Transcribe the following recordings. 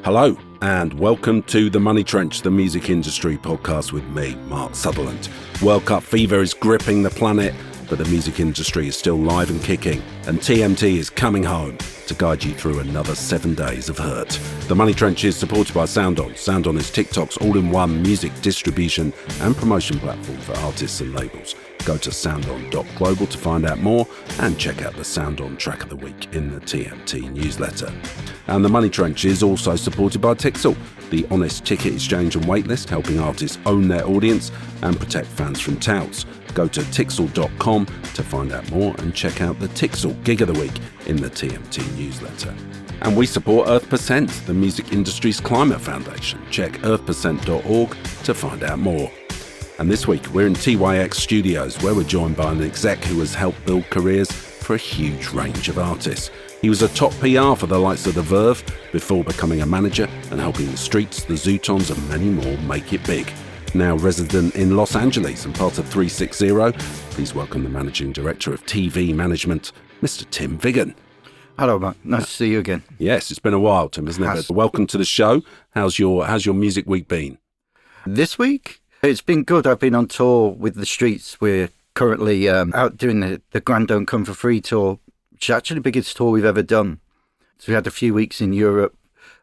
Hello, and welcome to The Money Trench, the music industry podcast with me, Mark Sutherland. World Cup fever is gripping the planet, but the music industry is still live and kicking, and TMT is coming home to guide you through another 7 days of hurt. The Money Trench is supported by SOUNDON. SOUNDON is TikTok's all-in-one music distribution and promotion platform for artists and labels. Go to soundon.global to find out more and check out the SOUNDON Track of the Week in the TMT newsletter. And the Money Trench is also supported by TIXEL, the honest ticket exchange and waitlist, helping artists own their audience and protect fans from touts. Go to TIXEL.com to find out more and check out the TIXEL Gig of the Week in the TMT newsletter. And we support Earth%, the music industry's climate foundation. Check earth%.org to find out more. And this week we're in TYX Studios, where we're joined by an exec who has helped build careers for a huge range of artists. He was a top PR for the likes of the Verve before becoming a manager and helping the Streets, the Zootons and many more make it big. Now resident in Los Angeles and part of 360, please welcome the Managing Director of TV Management, Mr. Tim Vigon. Hello, Mark. Nice to see you again. Yes, it's been a while, Tim, hasn't it? Welcome to the show. How's your music week been? This week? It's been good. I've been on tour with the Streets. We're currently out doing the Grand Don't Come For Free tour, which is actually the biggest tour we've ever done. So we had a few weeks in Europe,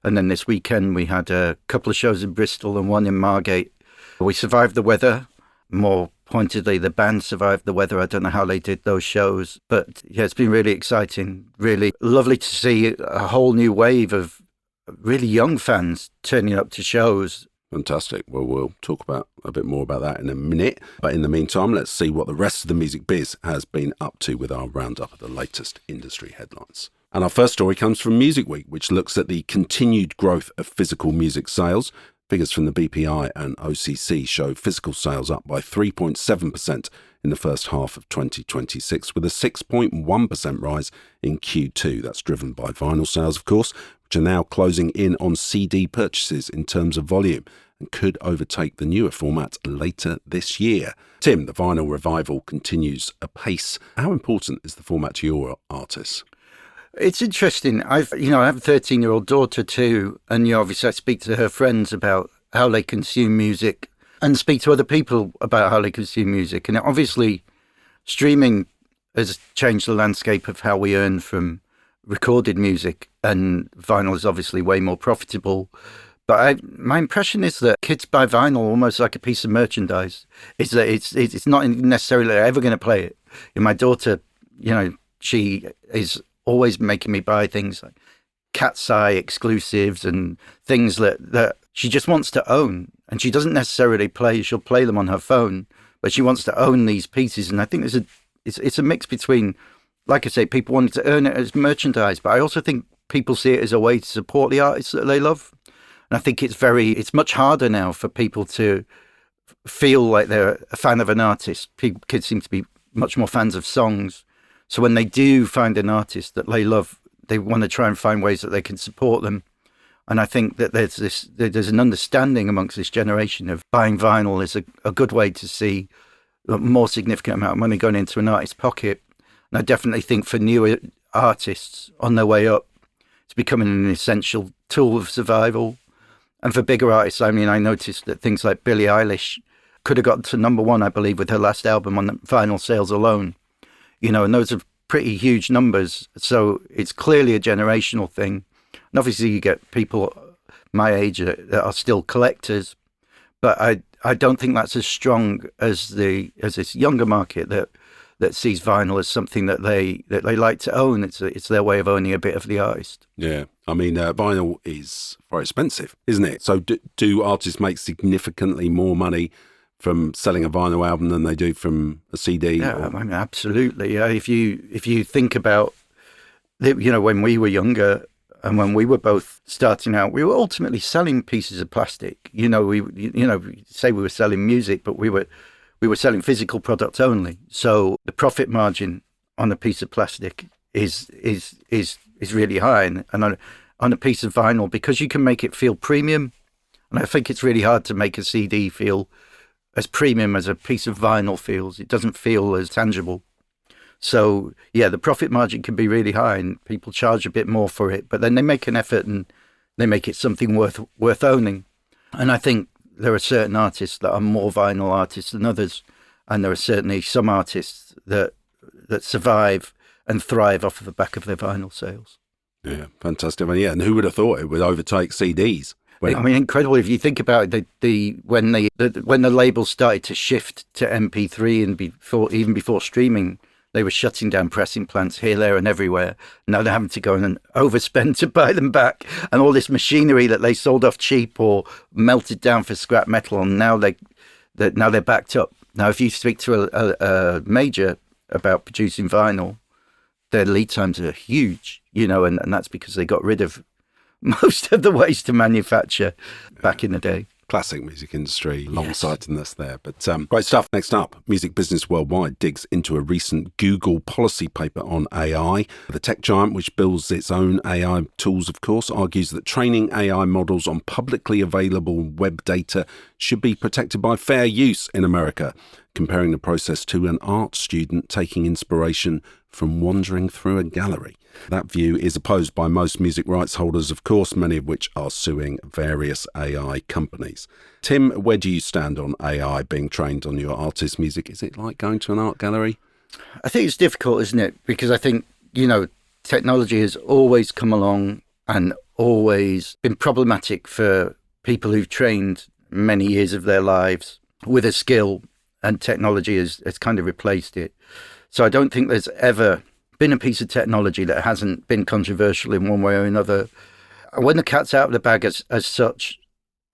and then this weekend we had a couple of shows in Bristol and one in Margate. We survived the weather. More pointedly, the band survived the weather. I don't know how they did those shows, but yeah, it's been really exciting. Really lovely to see a whole new wave of really young fans turning up to shows. Fantastic. Well, we'll talk about a bit more about that in a minute. But in the meantime, let's see what the rest of the music biz has been up to with our roundup of the latest industry headlines. And our first story comes from Music Week, which looks at the continued growth of physical music sales. Figures from the BPI and OCC show physical sales up by 3.7% in the first half of 2026, with a 6.1% rise in Q2. That's driven by vinyl sales, of course, which are now closing in on CD purchases in terms of volume and could overtake the newer format later this year. Tim, the vinyl revival continues apace. How important is the format to your artists? It's interesting. I have a 13-year-old daughter too, and obviously I speak to her friends about how they consume music and speak to other people about how they consume music. And obviously, streaming has changed the landscape of how we earn from recorded music, and vinyl is obviously way more profitable. But my impression is that kids buy vinyl almost like a piece of merchandise. It's that it's not necessarily ever going to play it. And my daughter, she is always making me buy things like Cat's Eye exclusives and things that she just wants to own. And she doesn't necessarily play. She'll play them on her phone, but she wants to own these pieces. And I think it's a mix between, like I say, people wanting to earn it as merchandise, but I also think people see it as a way to support the artists that they love. And I think it's much harder now for people to feel like they're a fan of an artist. Kids seem to be much more fans of songs. So when they do find an artist that they love, they want to try and find ways that they can support them. And I think that there's an understanding amongst this generation of buying vinyl is a good way to see a more significant amount of money going into an artist's pocket. And I definitely think for newer artists on their way up, it's becoming an essential tool of survival. And for bigger artists, I noticed that things like Billie Eilish could have gotten to number one, I believe, with her last album on the vinyl sales alone. And those are pretty huge numbers. So it's clearly a generational thing. And obviously you get people my age that are still collectors, but I don't think that's as strong as this younger market that sees vinyl as something that they like to own. It's their way of owning a bit of the artist. Yeah. Vinyl is very expensive, isn't it? So do artists make significantly more money from selling a vinyl album than they do from a CD? Yeah, absolutely. If you think about, when we were younger and when we were both starting out, we were ultimately selling pieces of plastic. We say we were selling music, but we were selling physical products only. So the profit margin on a piece of plastic is really high, and on a piece of vinyl, because you can make it feel premium. And I think it's really hard to make a CD feel as premium as a piece of vinyl feels. It doesn't feel as tangible. So, yeah, the profit margin can be really high and people charge a bit more for it, but then they make an effort and they make it something worth owning. And I think there are certain artists that are more vinyl artists than others. And there are certainly some artists that survive and thrive off of the back of their vinyl sales. Yeah, fantastic. And who would have thought it would overtake CDs? I mean, incredible if you think about it, when the labels started to shift to MP3 and even before streaming, they were shutting down pressing plants here, there, and everywhere. Now they're having to go and overspend to buy them back, and all this machinery that they sold off cheap or melted down for scrap metal, and now they're backed up. Now, if you speak to a major about producing vinyl, their lead times are huge, and that's because they got rid of most of the ways to manufacture back in the day. Classic music industry, long-sightedness there. But great stuff. Next up, Music Business Worldwide digs into a recent Google policy paper on AI. The tech giant, which builds its own AI tools, of course, argues that training AI models on publicly available web data should be protected by fair use in America, comparing the process to an art student taking inspiration from wandering through a gallery. That view is opposed by most music rights holders, of course, many of which are suing various AI companies. Tim, where do you stand on AI being trained on your artist's music? Is it like going to an art gallery? I think it's difficult, isn't it? Because I think, technology has always come along and always been problematic for people who've trained many years of their lives with a skill, and technology has kind of replaced it. So I don't think there's ever been a piece of technology that hasn't been controversial in one way or another. When the cat's out of the bag as such,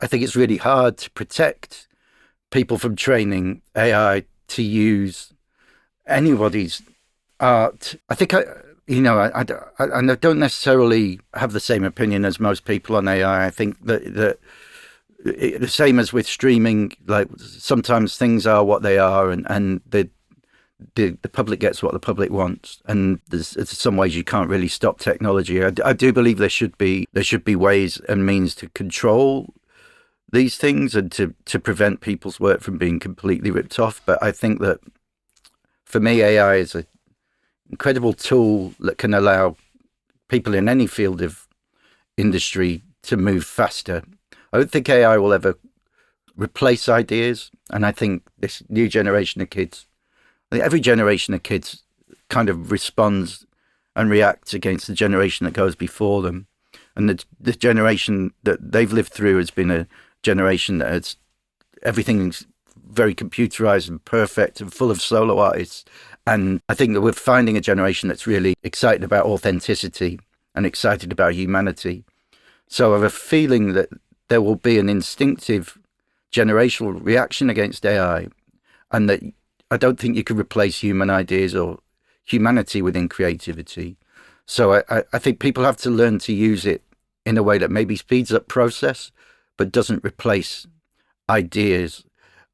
I think it's really hard to protect people from training AI to use anybody's art. I think I don't necessarily have the same opinion as most people on AI. I think that the same as with streaming, like sometimes things are what they are, and the public gets what the public wants, and there's some ways you can't really stop technology. I do believe there should be ways and means to control these things and to prevent people's work from being completely ripped off. But I think that for me, AI is an incredible tool that can allow people in any field of industry to move faster. I don't think AI will ever replace ideas, and I think this new generation of kids, every generation of kids kind of responds and reacts against the generation that goes before them. And the generation that they've lived through has been a generation that has everything's very computerized and perfect and full of solo artists. And I think that we're finding a generation that's really excited about authenticity and excited about humanity. So I have a feeling that there will be an instinctive generational reaction against AI, and that I don't think you can replace human ideas or humanity within creativity. So I think people have to learn to use it in a way that maybe speeds up process, but doesn't replace ideas.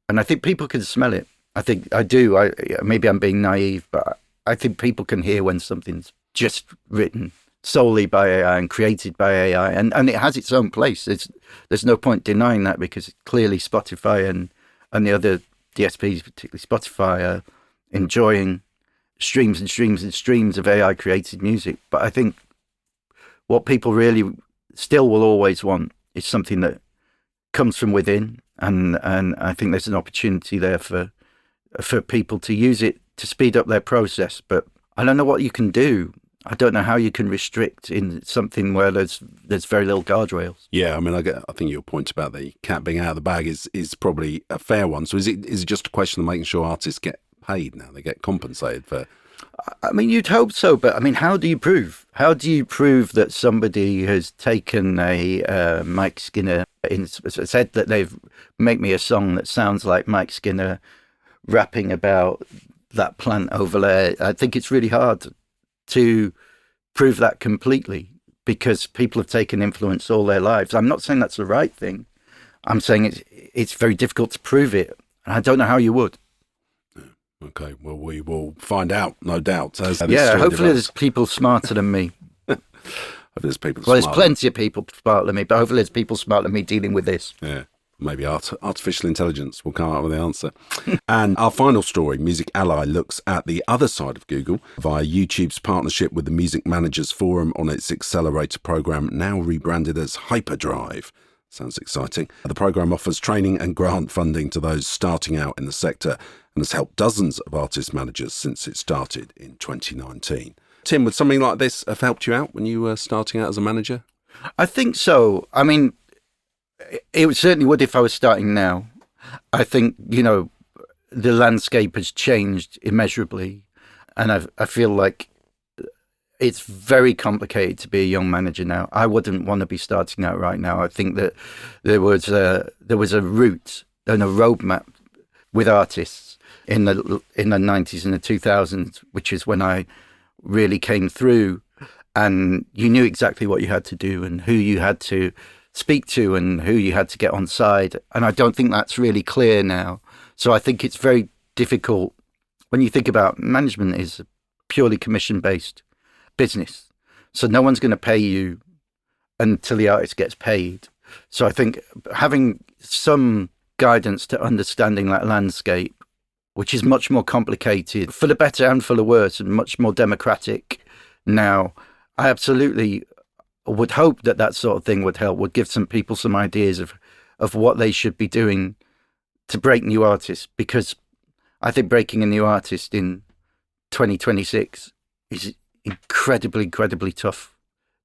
And I think people can smell it. I think I do. Maybe I'm being naive, but I think people can hear when something's just written solely by AI and created by AI, and it has its own place. There's no point denying that, because clearly Spotify and the other DSPs, particularly Spotify, are enjoying streams and streams and streams of AI created music. But I think what people really still will always want is something that comes from within, and I think there's an opportunity there for people to use it to speed up their process. But I don't know what you can do. I don't know how you can restrict in something where there's very little guardrails. Yeah, I mean, I think your point about the cat being out of the bag is probably a fair one. So is it just a question of making sure artists get paid now? They get compensated for? I mean, you'd hope so, but I mean, how do you prove? How do you prove that somebody has taken a Mike Skinner, said that they've make me a song that sounds like Mike Skinner rapping about that plant over there? I think it's really hard to prove that completely, because people have taken influence all their lives. I'm not saying that's the right thing. I'm saying it's very difficult to prove it. And I don't know how you would. Okay, well, we will find out, no doubt. Hopefully there's people smarter than me. There's people there's plenty of people smarter than me, but hopefully there's people smarter than me dealing with this. Yeah. Maybe artificial intelligence will come up with the answer. And our final story, Music Ally, looks at the other side of Google via YouTube's partnership with the Music Managers Forum on its accelerator program, now rebranded as Hyperdrive. Sounds exciting. The program offers training and grant funding to those starting out in the sector and has helped dozens of artist managers since it started in 2019. Tim, would something like this have helped you out when you were starting out as a manager? I think so. I mean, it certainly would if I was starting now. I think, the landscape has changed immeasurably. And I feel like it's very complicated to be a young manager now. I wouldn't want to be starting out right now. I think that there was a route and a roadmap with artists in the 90s and the 2000s, which is when I really came through, and you knew exactly what you had to do and who you had to speak to and who you had to get on side. And I don't think that's really clear now. So I think it's very difficult when you think about management is a purely commission-based business. So no one's going to pay you until the artist gets paid. So I think having some guidance to understanding that landscape, which is much more complicated for the better and for the worse and much more democratic now, I absolutely would hope that sort of thing would help, would give some people some ideas of what they should be doing to break new artists, because I think breaking a new artist in 2026 is incredibly, incredibly tough.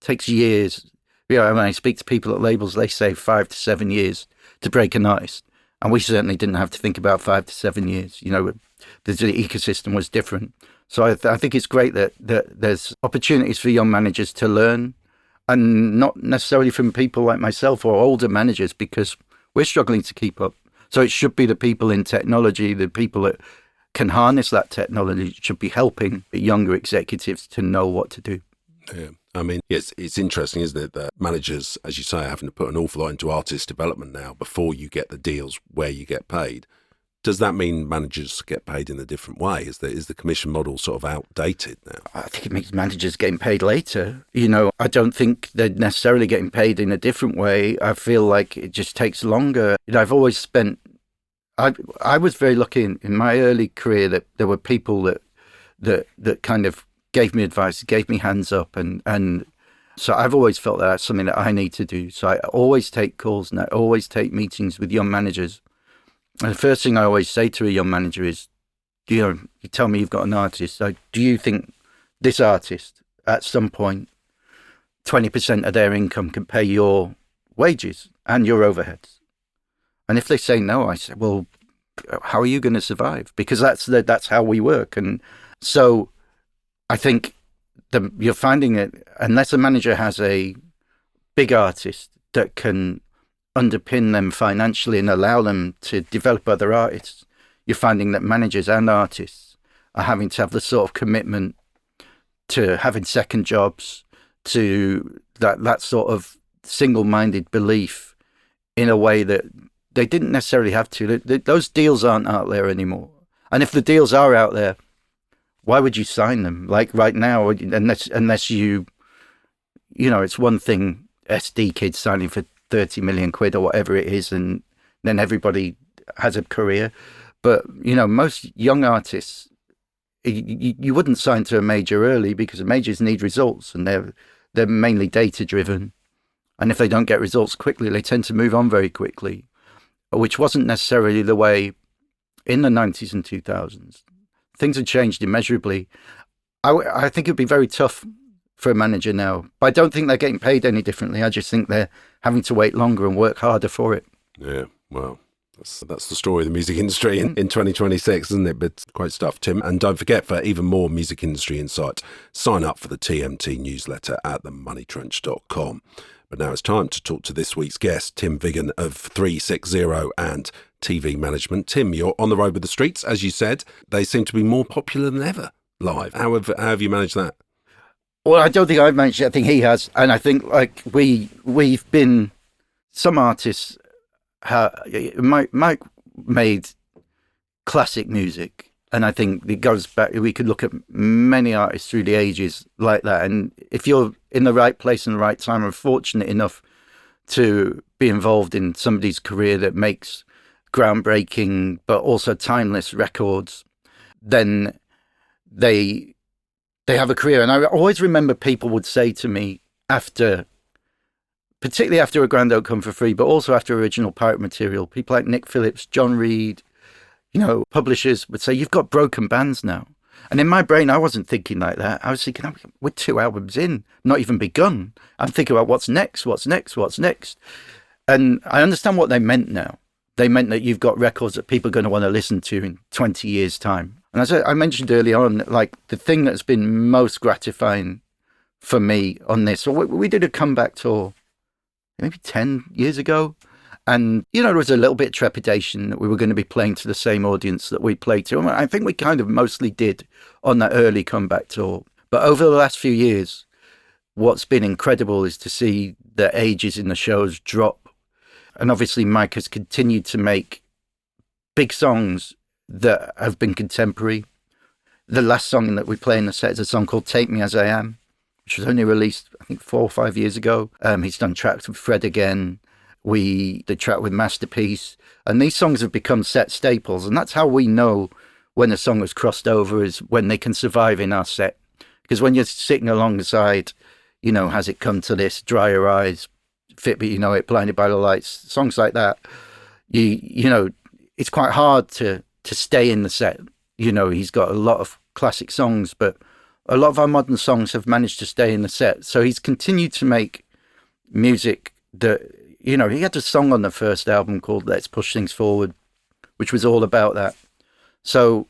It takes years. When I speak to people at labels, they say 5 to 7 years to break an artist. And we certainly didn't have to think about 5 to 7 years. The ecosystem was different. So I think it's great that there's opportunities for young managers to learn, and not necessarily from people like myself or older managers, because we're struggling to keep up. So it should be the people in technology, the people that can harness that technology, should be helping the younger executives to know what to do. Yeah. I mean, it's interesting, isn't it, that managers, as you say, are having to put an awful lot into artist development now before you get the deals where you get paid. Does that mean managers get paid in a different way? Is the commission model sort of outdated now? I think it means managers getting paid later. I don't think they're necessarily getting paid in a different way. I feel like it just takes longer. I've always spent... I was very lucky in my early career that there were people that kind of gave me advice, gave me hands up, and so I've always felt that that's something that I need to do. So I always take calls and I always take meetings with young managers. And the first thing I always say to a young manager is, you tell me you've got an artist. So do you think this artist at some point, 20% of their income can pay your wages and your overheads? And if they say no, I say, well, how are you going to survive? Because that's how we work. And so I think you're finding it, unless a manager has a big artist that can underpin them financially and allow them to develop other artists, you're finding that managers and artists are having to have the sort of commitment to having second jobs, to that sort of single-minded belief in a way that they didn't necessarily have to. Those deals aren't out there anymore. And if the deals are out there, why would you sign them? Like right now, unless it's one thing, SD kids signing for 30 million quid or whatever it is, and then everybody has a career. But, most young artists, you wouldn't sign to a major early, because the majors need results, and they're mainly data-driven. And if they don't get results quickly, they tend to move on very quickly, which wasn't necessarily the way in the 90s and 2000s. Things have changed immeasurably. I think it'd be very tough for a manager now, but I don't think they're getting paid any differently. I just think they're having to wait longer and work harder for it. Yeah, well, that's the story of the music industry in 2026, isn't it? But great stuff, Tim. And don't forget, for even more music industry insight, sign up for the TMT newsletter at themoneytrench.com. But now it's time to talk to this week's guest, Tim Vigon of 360 and TV Management. Tim, you're on the road with the streets, as you said. They seem to be more popular than ever live. How have you managed that? Well, I don't think I've managed it. I think he has. And I think we've been, some artists, Mike made classic music. And I think it goes back, we could look at many artists through the ages like that. And if you're in the right place and the right time and fortunate enough to be involved in somebody's career that makes groundbreaking but also timeless records, then they have a career. And I always remember people would say to me particularly after A Grand Don't Come for Free, but also after original pirate material, people like Nick Phillips, John Reed, publishers would say, "You've got broken bands now." And in my brain, I wasn't thinking like that. I was thinking, we're 2 albums in, not even begun. I'm thinking about what's next. And I understand what they meant now. They meant that you've got records that people are going to want to listen to in 20 years' time. And as I mentioned early on, like the thing that's been most gratifying for me on this, so we did a comeback tour maybe 10 years ago. And, there was a little bit of trepidation that we were going to be playing to the same audience that we played to. And I think we kind of mostly did on that early comeback tour. But over the last few years, what's been incredible is to see the ages in the shows drop. And obviously Mike has continued to make big songs that have been contemporary. The last song that we play in the set is a song called Take Me As I Am, which was only released, I think, 4 or 5 years ago. He's done tracks with Fred again. We did track with Masterpiece. And these songs have become set staples. And that's how we know when a song has crossed over, is when they can survive in our set. Because when you're sitting alongside, Has It Come to This, Dry Your Eyes, Fit But You Know It, Blinded by the Lights, songs like that, it's quite hard to stay in the set. He's got a lot of classic songs, but a lot of our modern songs have managed to stay in the set. So he's continued to make music that, he had a song on the first album called Let's Push Things Forward, which was all about that. So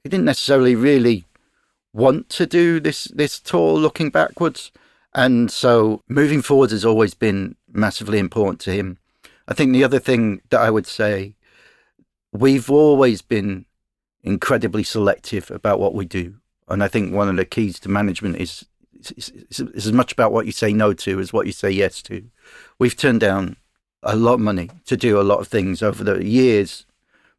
he didn't necessarily really want to do this tour looking backwards. And so moving forward has always been massively important to him. I think the other thing that I would say, we've always been incredibly selective about what we do. And I think one of the keys to management is as much about what you say no to as what you say yes to. We've turned down a lot of money to do a lot of things over the years,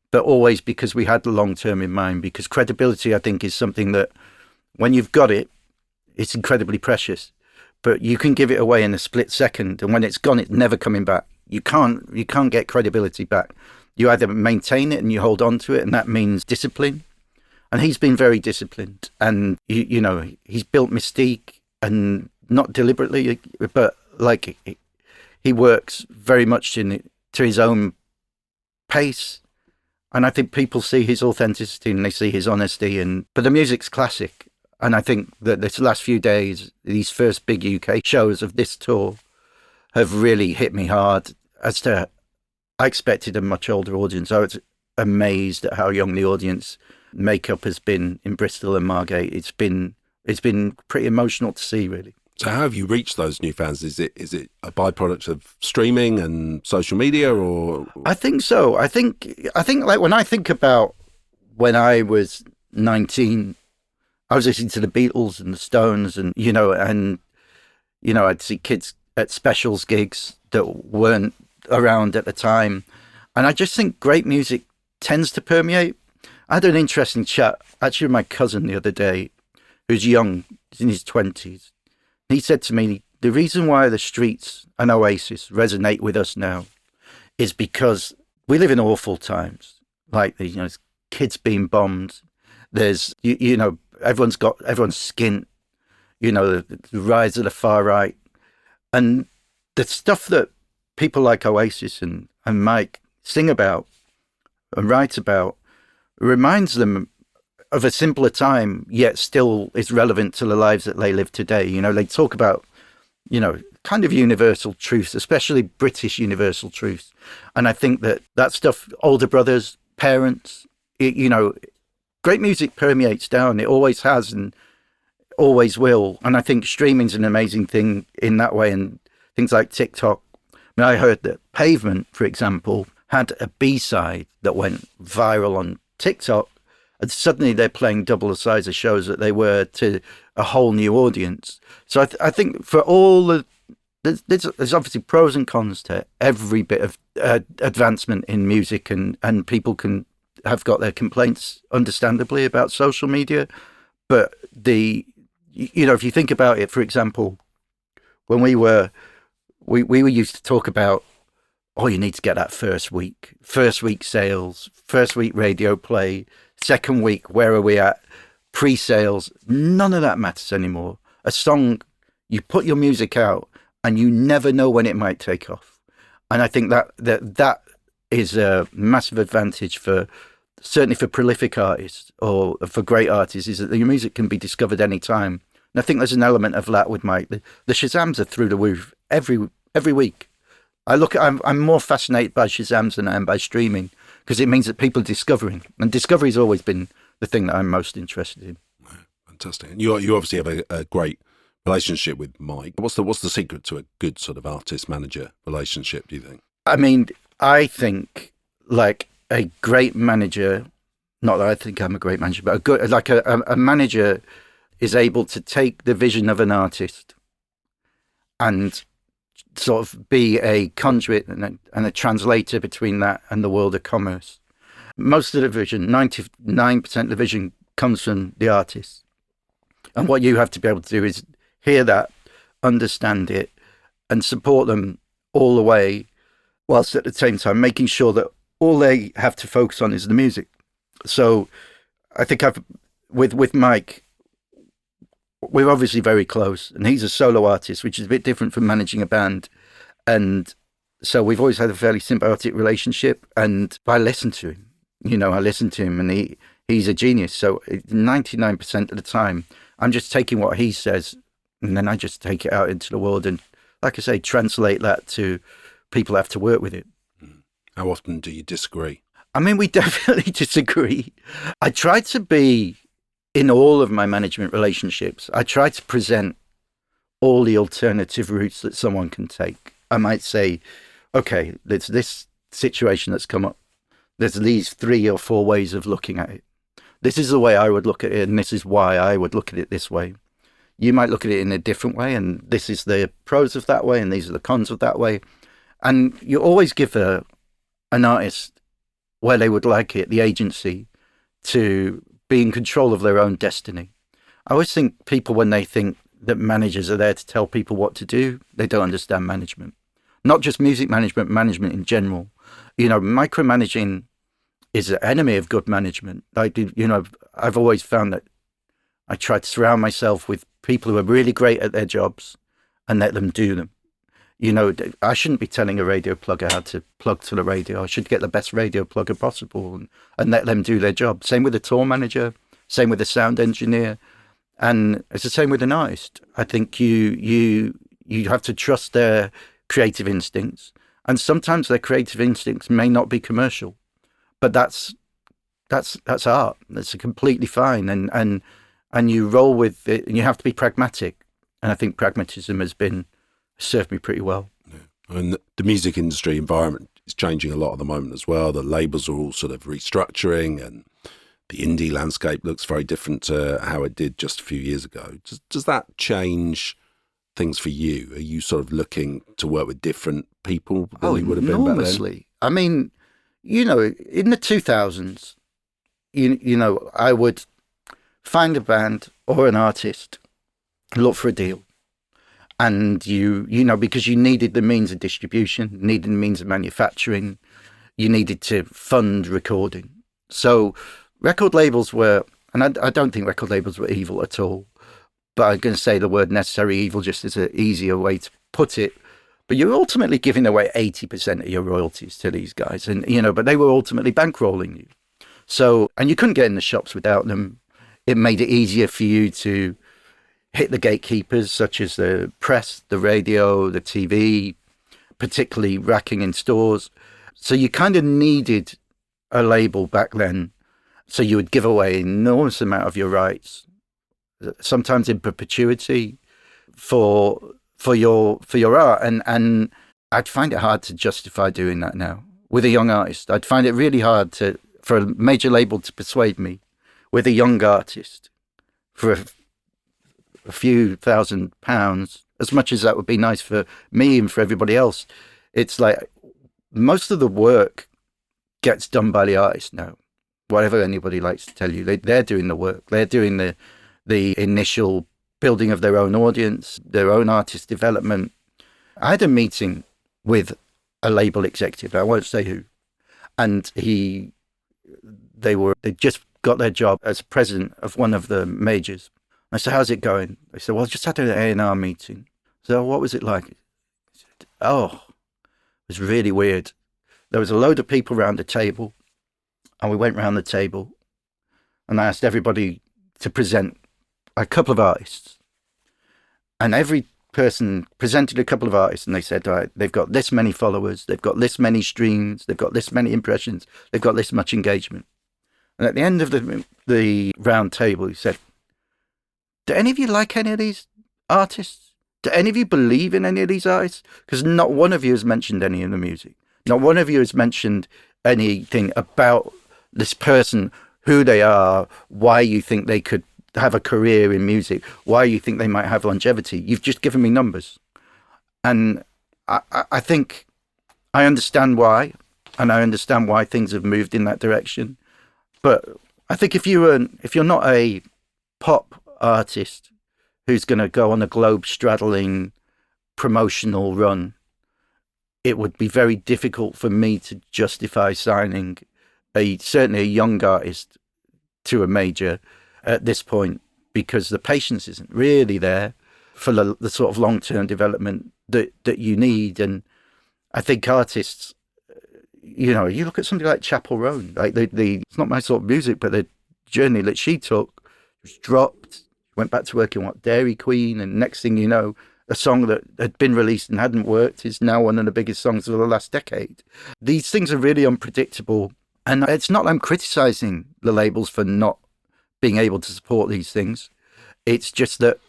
but always because we had the long term in mind, because credibility, I think, is something that when you've got it, it's incredibly precious, but you can give it away in a split second. And when it's gone, it's never coming back. You can't get credibility back. You either maintain it and you hold on to it, and that means discipline. And he's been very disciplined, and he's built mystique, and not deliberately, but like he works very much to his own pace. And I think people see his authenticity and they see his honesty. But the music's classic, and I think that this last few days, these first big UK shows of this tour, have really hit me hard. I expected a much older audience. I was amazed at how young the audience makeup has been in Bristol and Margate. It's been pretty emotional to see, really. So how have you reached those new fans? Is it a byproduct of streaming and social media, or? I think so. I think like when I think about when I was 19, I was listening to the Beatles and the Stones, and I'd see kids at specials gigs that weren't around at the time, and I just think great music tends to permeate. I had an interesting chat actually with my cousin the other day, who's young, he's in his 20s. He said to me, the reason why the Streets and Oasis resonate with us now is because we live in awful times. Like, there's kids being bombed. There's, everyone's skint, the rise of the far right. And the stuff that people like Oasis and Mike sing about and write about reminds them of a simpler time, yet still is relevant to the lives that they live today. They talk about, kind of universal truths, especially British universal truths. And I think that stuff, older brothers, parents, great music permeates down. It always has and always will. And I think streaming's an amazing thing in that way. And things like TikTok. I heard that Pavement, for example, had a B-side that went viral on TikTok, and suddenly they're playing double the size of shows that they were to a whole new audience. So I think for all there's obviously pros and cons to every bit of advancement in music, and people have got their complaints, understandably, about social media. But if you think about it, for example, when we were we were used to talk about, oh, you need to get that first week sales, first week radio play, second week, where are we at, pre-sales. None of that matters anymore. A song, you put your music out and you never know when it might take off. And I think that is a massive advantage certainly for prolific artists or for great artists, is that your music can be discovered anytime. And I think there's an element of that with Mike. The Shazams are through the roof every week. I'm more fascinated by Shazams than I am by streaming, because it means that people are discovering, and discovery's always been the thing that I'm most interested in. Fantastic. And you obviously have a great relationship with Mike. What's the secret to a good sort of artist-manager relationship, do you think? I mean, I think like a great manager, not that I think I'm a great manager, but a manager is able to take the vision of an artist and sort of be a conduit and a translator between that and the world of commerce. Most of the vision, 99% of the vision, comes from the artist. And what you have to be able to do is hear that, understand it, and support them all the way, whilst at the same time making sure that all they have to focus on is the music. So I think with Mike, we're obviously very close, and he's a solo artist, which is a bit different from managing a band. And so we've always had a fairly symbiotic relationship, and I listen to him. I listen to him, and he's a genius. So 99% of the time, I'm just taking what he says, and then I just take it out into the world and, like I say, translate that to people who have to work with it. How often do you disagree? I mean, we definitely disagree. I try to be, in all of my management relationships, I try to present all the alternative routes that someone can take. I might say, okay, there's this situation that's come up. There's these 3 or 4 ways of looking at it. This is the way I would look at it, and this is why I would look at it this way. You might look at it in a different way, and this is the pros of that way, and these are the cons of that way. And you always give an artist where they would like it, the agency, to be in control of their own destiny. I always think people, when they think that managers are there to tell people what to do, they don't understand management. Not just music management, management in general. Micromanaging is an enemy of good management. I've always found that I try to surround myself with people who are really great at their jobs and let them do them. I shouldn't be telling a radio plugger how to plug to the radio. I should get the best radio plugger possible and let them do their job. Same with a tour manager, same with a sound engineer. And it's the same with an artist. I think you have to trust their creative instincts. And sometimes their creative instincts may not be commercial, but that's art. That's completely fine. And you roll with it, and you have to be pragmatic. And I think pragmatism has served me pretty well. Yeah. And the music industry environment is changing a lot at the moment as well. The labels are all sort of restructuring, and the indie landscape looks very different to how it did just a few years ago. Does that change things for you? Are you sort of looking to work with different people than you would have been back then? Enormously. I mean, in the 2000s, I would find a band or an artist, look for a deal. And because you needed the means of distribution, needed the means of manufacturing, you needed to fund recording. So record labels were, and I don't think record labels were evil at all, but I'm going to say the word necessary evil just as an easier way to put it. But you're ultimately giving away 80% of your royalties to these guys, and but they were ultimately bankrolling you. So, and you couldn't get in the shops without them. It made it easier for you to hit the gatekeepers, such as the press, the radio, the TV, particularly racking in stores. So you kind of needed a label back then. So you would give away an enormous amount of your rights, sometimes in perpetuity, for your art. And I'd find it hard to justify doing that now with a young artist. I'd find it really hard for a major label to persuade me with a young artist for a few £1,000, as much as that would be nice for me and for everybody else. It's like most of the work gets done by the artist now, whatever anybody likes to tell you. They're doing the work. They're doing the initial building of their own audience, their own artist development. I had a meeting with a label executive, I won't say who, and they just got their job as president of one of the majors. I said, how's it going? They said, well, I just had an A&R meeting. So what was it like? He said, oh, it was really weird. There was a load of people around the table, and we went round the table, and I asked everybody to present a couple of artists. And every person presented a couple of artists, and they said, all right, they've got this many followers, they've got this many streams, they've got this many impressions, they've got this much engagement. And at the end of the round table, he said, do any of you like any of these artists? Do any of you believe in any of these artists? Because not one of you has mentioned any of the music. Not one of you has mentioned anything about this person, who they are, why you think they could have a career in music, why you think they might have longevity. You've just given me numbers. And I think I understand why, and I understand why things have moved in that direction. But I think if you're not a pop artist who's going to go on a globe-straddling promotional run, it would be very difficult for me to justify signing certainly a young artist to a major at this point, because the patience isn't really there for the sort of long-term development that you need. And I think artists, you look at somebody like Chapel Roan, like it's not my sort of music, but the journey that she took was dropped, went back to working with Dairy Queen, and next thing you know, a song that had been released and hadn't worked is now one of the biggest songs of the last decade. These things are really unpredictable, and it's not that I'm criticizing the labels for not being able to support these things. It's just that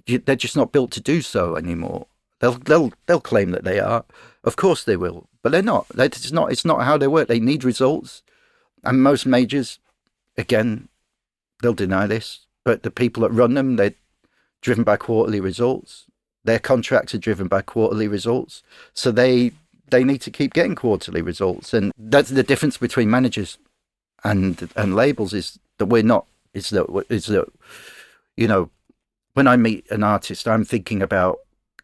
they're just not built to do so anymore. They'll claim that they are. Of course they will, but they're not. It's not how they work. They need results. And most majors, again, they'll deny this, but the people that run them, they're driven by quarterly results. Their contracts are driven by quarterly results. So they need to keep getting quarterly results. And that's the difference between managers and labels, is that we're not, is that, when I meet an artist, I'm thinking about,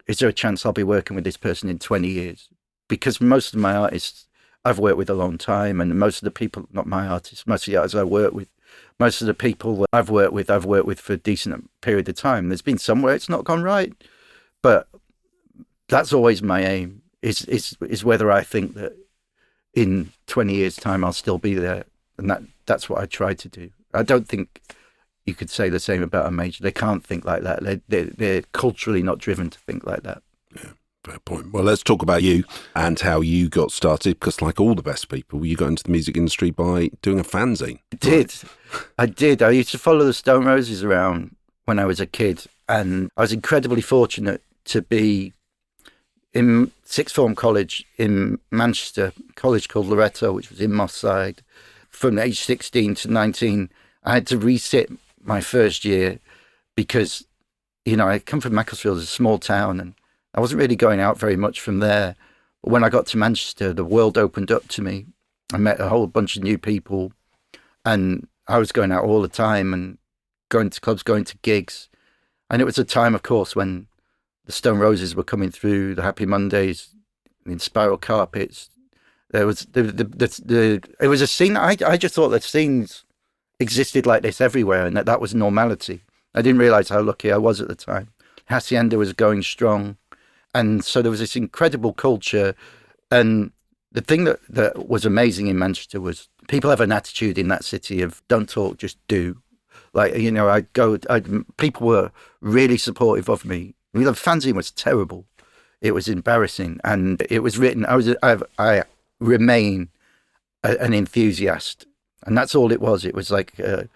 is there a chance I'll be working with this person in 20 years? Because most of my artists I've worked with a long time, and most of the people, not my artists, most of the artists I work with, most of the people that I've worked with for a decent period of time. There's been somewhere it's not gone right, but that's always my aim, is whether I think that in 20 years' time I'll still be there. And that's what I try to do. I don't think you could say the same about a major. They can't think like that. They're culturally not driven to think like that. Yeah, fair point. Well, let's talk about you and how you got started, because like all the best people, you got into the music industry by doing a fanzine. I did. I used to follow the Stone Roses around when I was a kid, and I was incredibly fortunate to be in sixth form college in Manchester, a college called Loretto, which was in Moss Side. From age 16 to 19, I had to resit my first year because, I come from Macclesfield, it's a small town, and I wasn't really going out very much from there. But when I got to Manchester, the world opened up to me. I met a whole bunch of new people, and I was going out all the time and going to clubs, going to gigs. And it was a time, of course, when the Stone Roses were coming through, the Happy Mondays, the Spiral Carpets. There was it was a scene. I just thought that scenes existed like this everywhere, and that was normality. I didn't realize how lucky I was at the time. Hacienda was going strong, and so there was this incredible culture. And the thing that was amazing in Manchester was people have an attitude in that city of don't talk, just do. Like, people were really supportive of me. I mean, the fanzine was terrible. It was embarrassing, and it was written. I remain an enthusiast, and that's all it was. It was like a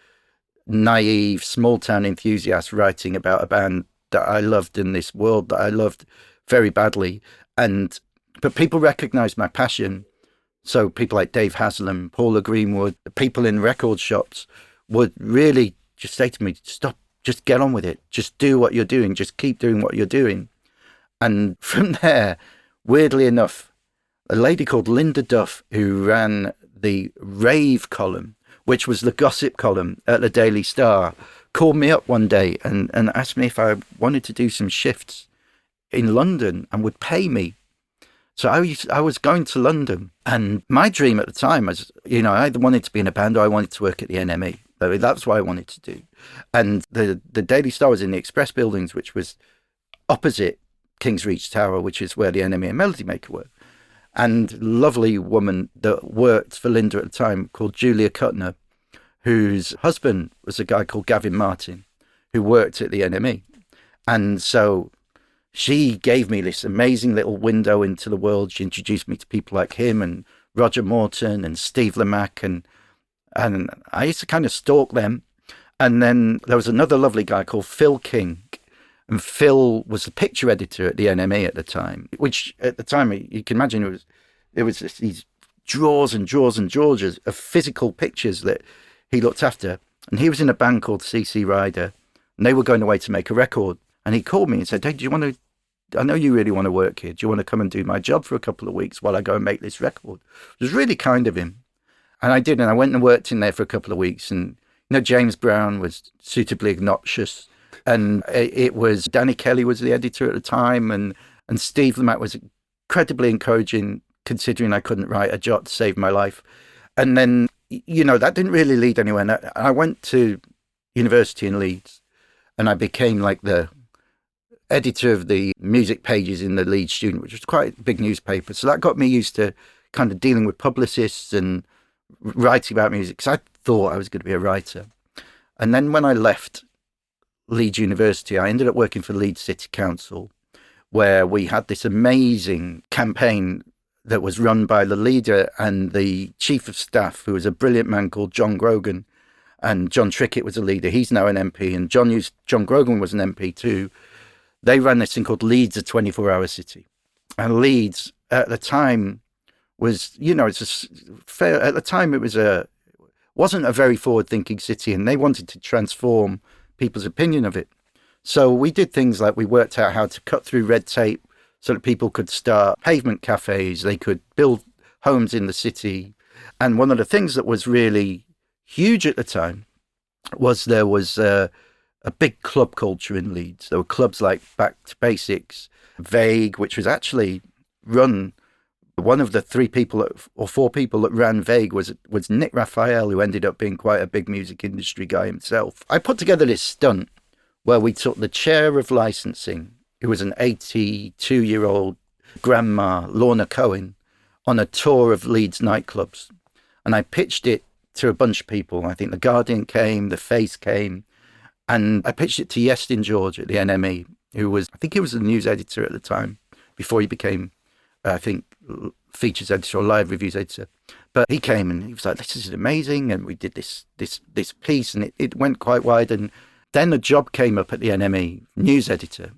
naive small town enthusiast writing about a band that I loved in this world that I loved very badly. But people recognized my passion. So people like Dave Haslam, Paula Greenwood, the people in record shops would really just say to me, stop, just get on with it. Just do what you're doing. Just keep doing what you're doing. And from there, weirdly enough, a lady called Linda Duff, who ran the rave column, which was the gossip column at the Daily Star, called me up one day and asked me if I wanted to do some shifts in London and would pay me. So I was going to London, and my dream at the time was, I either wanted to be in a band or I wanted to work at the NME. That's what I wanted to do. And the Daily Star was in the Express buildings, which was opposite King's Reach Tower, which is where the NME and Melody Maker were. And a lovely woman that worked for Linda at the time called Julia Kuttner, whose husband was a guy called Gavin Martin, who worked at the NME. And so she gave me this amazing little window into the world. She introduced me to people like him and Roger Morton and Steve Lamacq, and I used to kind of stalk them. And then there was another lovely guy called Phil King, and Phil was the picture editor at the NME at the time, which at the time, you can imagine, it was just these drawers and drawers and drawers of physical pictures that he looked after. And he was in a band called CC Rider, and they were going away to make a record. And he called me and said, hey, I know you really want to work here. Do you want to come and do my job for a couple of weeks while I go and make this record? It was really kind of him. And I did. And I went and worked in there for a couple of weeks. And, James Brown was suitably obnoxious. And it was, Danny Kelly was the editor at the time. And Steve Lamacq was incredibly encouraging, considering I couldn't write a jot to save my life. And then, that didn't really lead anywhere. And I went to university in Leeds, and I became like the editor of the music pages in the Leeds Student, which was quite a big newspaper. So that got me used to kind of dealing with publicists and writing about music, because I thought I was going to be a writer. And then when I left Leeds University, I ended up working for Leeds City Council, where we had this amazing campaign that was run by the leader and the chief of staff, who was a brilliant man called John Grogan. And John Trickett was a leader. He's now an MP. And John Grogan was an MP too. They ran this thing called Leeds, a 24-hour city. And Leeds at the time was, at the time it wasn't a very forward-thinking city, and they wanted to transform people's opinion of it. So we did things like we worked out how to cut through red tape so that people could start pavement cafes, they could build homes in the city. And one of the things that was really huge at the time was there was a big club culture in Leeds. There were clubs like Back to Basics, Vague, which was actually run. One of the 4 people that ran Vague was Nick Raphael, who ended up being quite a big music industry guy himself. I put together this stunt where we took the chair of licensing, who was an 82-year-old grandma, Lorna Cohen, on a tour of Leeds nightclubs. And I pitched it to a bunch of people. I think The Guardian came, The Face came, and I pitched it to Iestyn George at the NME, who was, I think he was the news editor at the time, before he became, I think, features editor or live reviews editor. But he came and he was like, this is amazing. And we did this piece, and it went quite wide. And then a job came up at the NME, news editor,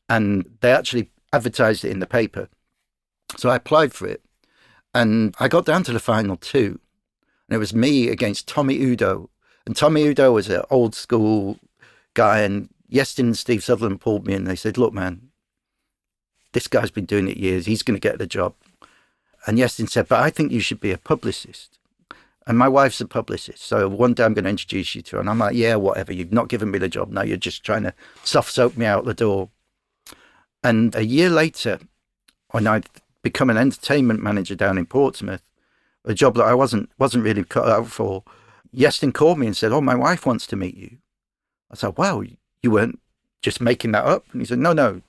and they actually advertised it in the paper. So I applied for it, and I got down to the final 2. And it was me against Tommy Udo. And Tommy Udo was an old school guy. And Iestyn and Steve Sutherland pulled me in. And they said, look, man, this guy's been doing it years. He's going to get the job. And Iestyn said, but I think you should be a publicist. And my wife's a publicist. So one day I'm going to introduce you to her. And I'm like, yeah, whatever. You've not given me the job. Now you're just trying to soft soap me out the door. And a year later, when I'd become an entertainment manager down in Portsmouth, a job that I wasn't really cut out for, Iestyn called me and said, oh, my wife wants to meet you. I said, wow, you weren't just making that up? And he said, no.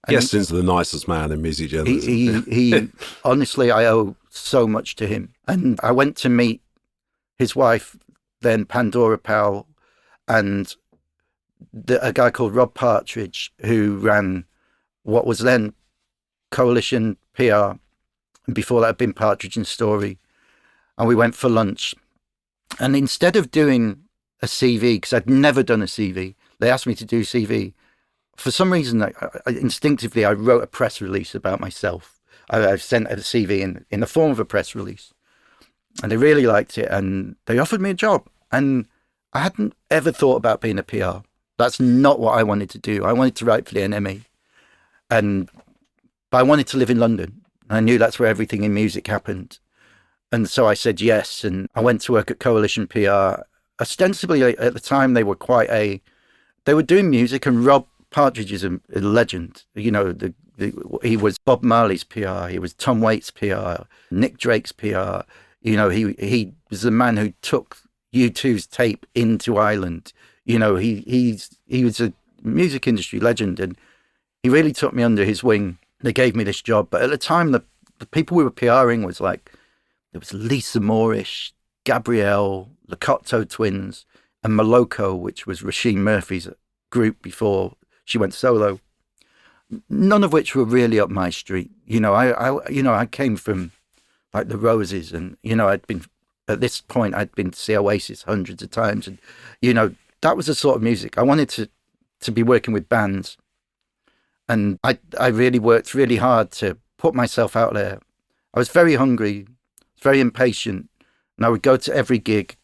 Iestyn's the nicest man in music journalism. He honestly, I owe so much to him. And I went to meet his wife, then Pandora Powell, and a guy called Rob Partridge, who ran what was then Coalition PR, and before that had been Partridge and Story. And we went for lunch. And instead of doing a CV, because I'd never done a CV, they asked me to do CV. For some reason, I instinctively, I wrote a press release about myself. I sent a CV in the form of a press release. And they really liked it, and they offered me a job. And I hadn't ever thought about being a PR. That's not what I wanted to do. I wanted to write for the NME. But I wanted to live in London. I knew that's where everything in music happened. And so I said yes, and I went to work at Coalition PR. Ostensibly, at the time, they were doing music, and Rob Partridge is a legend. You know, he was Bob Marley's PR. He was Tom Waits' PR, Nick Drake's PR. You know, he was the man who took U2's tape into Ireland. You know, he was a music industry legend, and he really took me under his wing. They gave me this job, but at the time, the people we were PRing was like, there was Lisa Moorish, Gabrielle, the Cocteau Twins, and Moloko, which was Rasheem Murphy's group before she went solo. None of which were really up my street. You know, I came from like the Roses, and you know, at this point I'd been to see Oasis hundreds of times, and you know, that was the sort of music I wanted to be working with bands. And I really worked really hard to put myself out there. I was very hungry, very impatient, and I would go to every gig.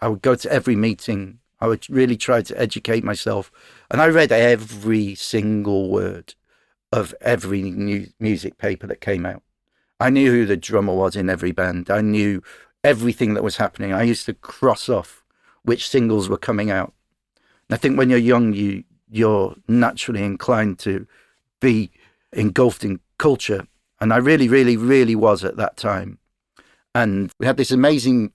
I would go to every meeting. I would really try to educate myself. And I read every single word of every new music paper that came out. I knew who the drummer was in every band. I knew everything that was happening. I used to cross off which singles were coming out. And I think when you're young, you're naturally inclined to be engulfed in culture. And I really, really, really was at that time. And we had this amazing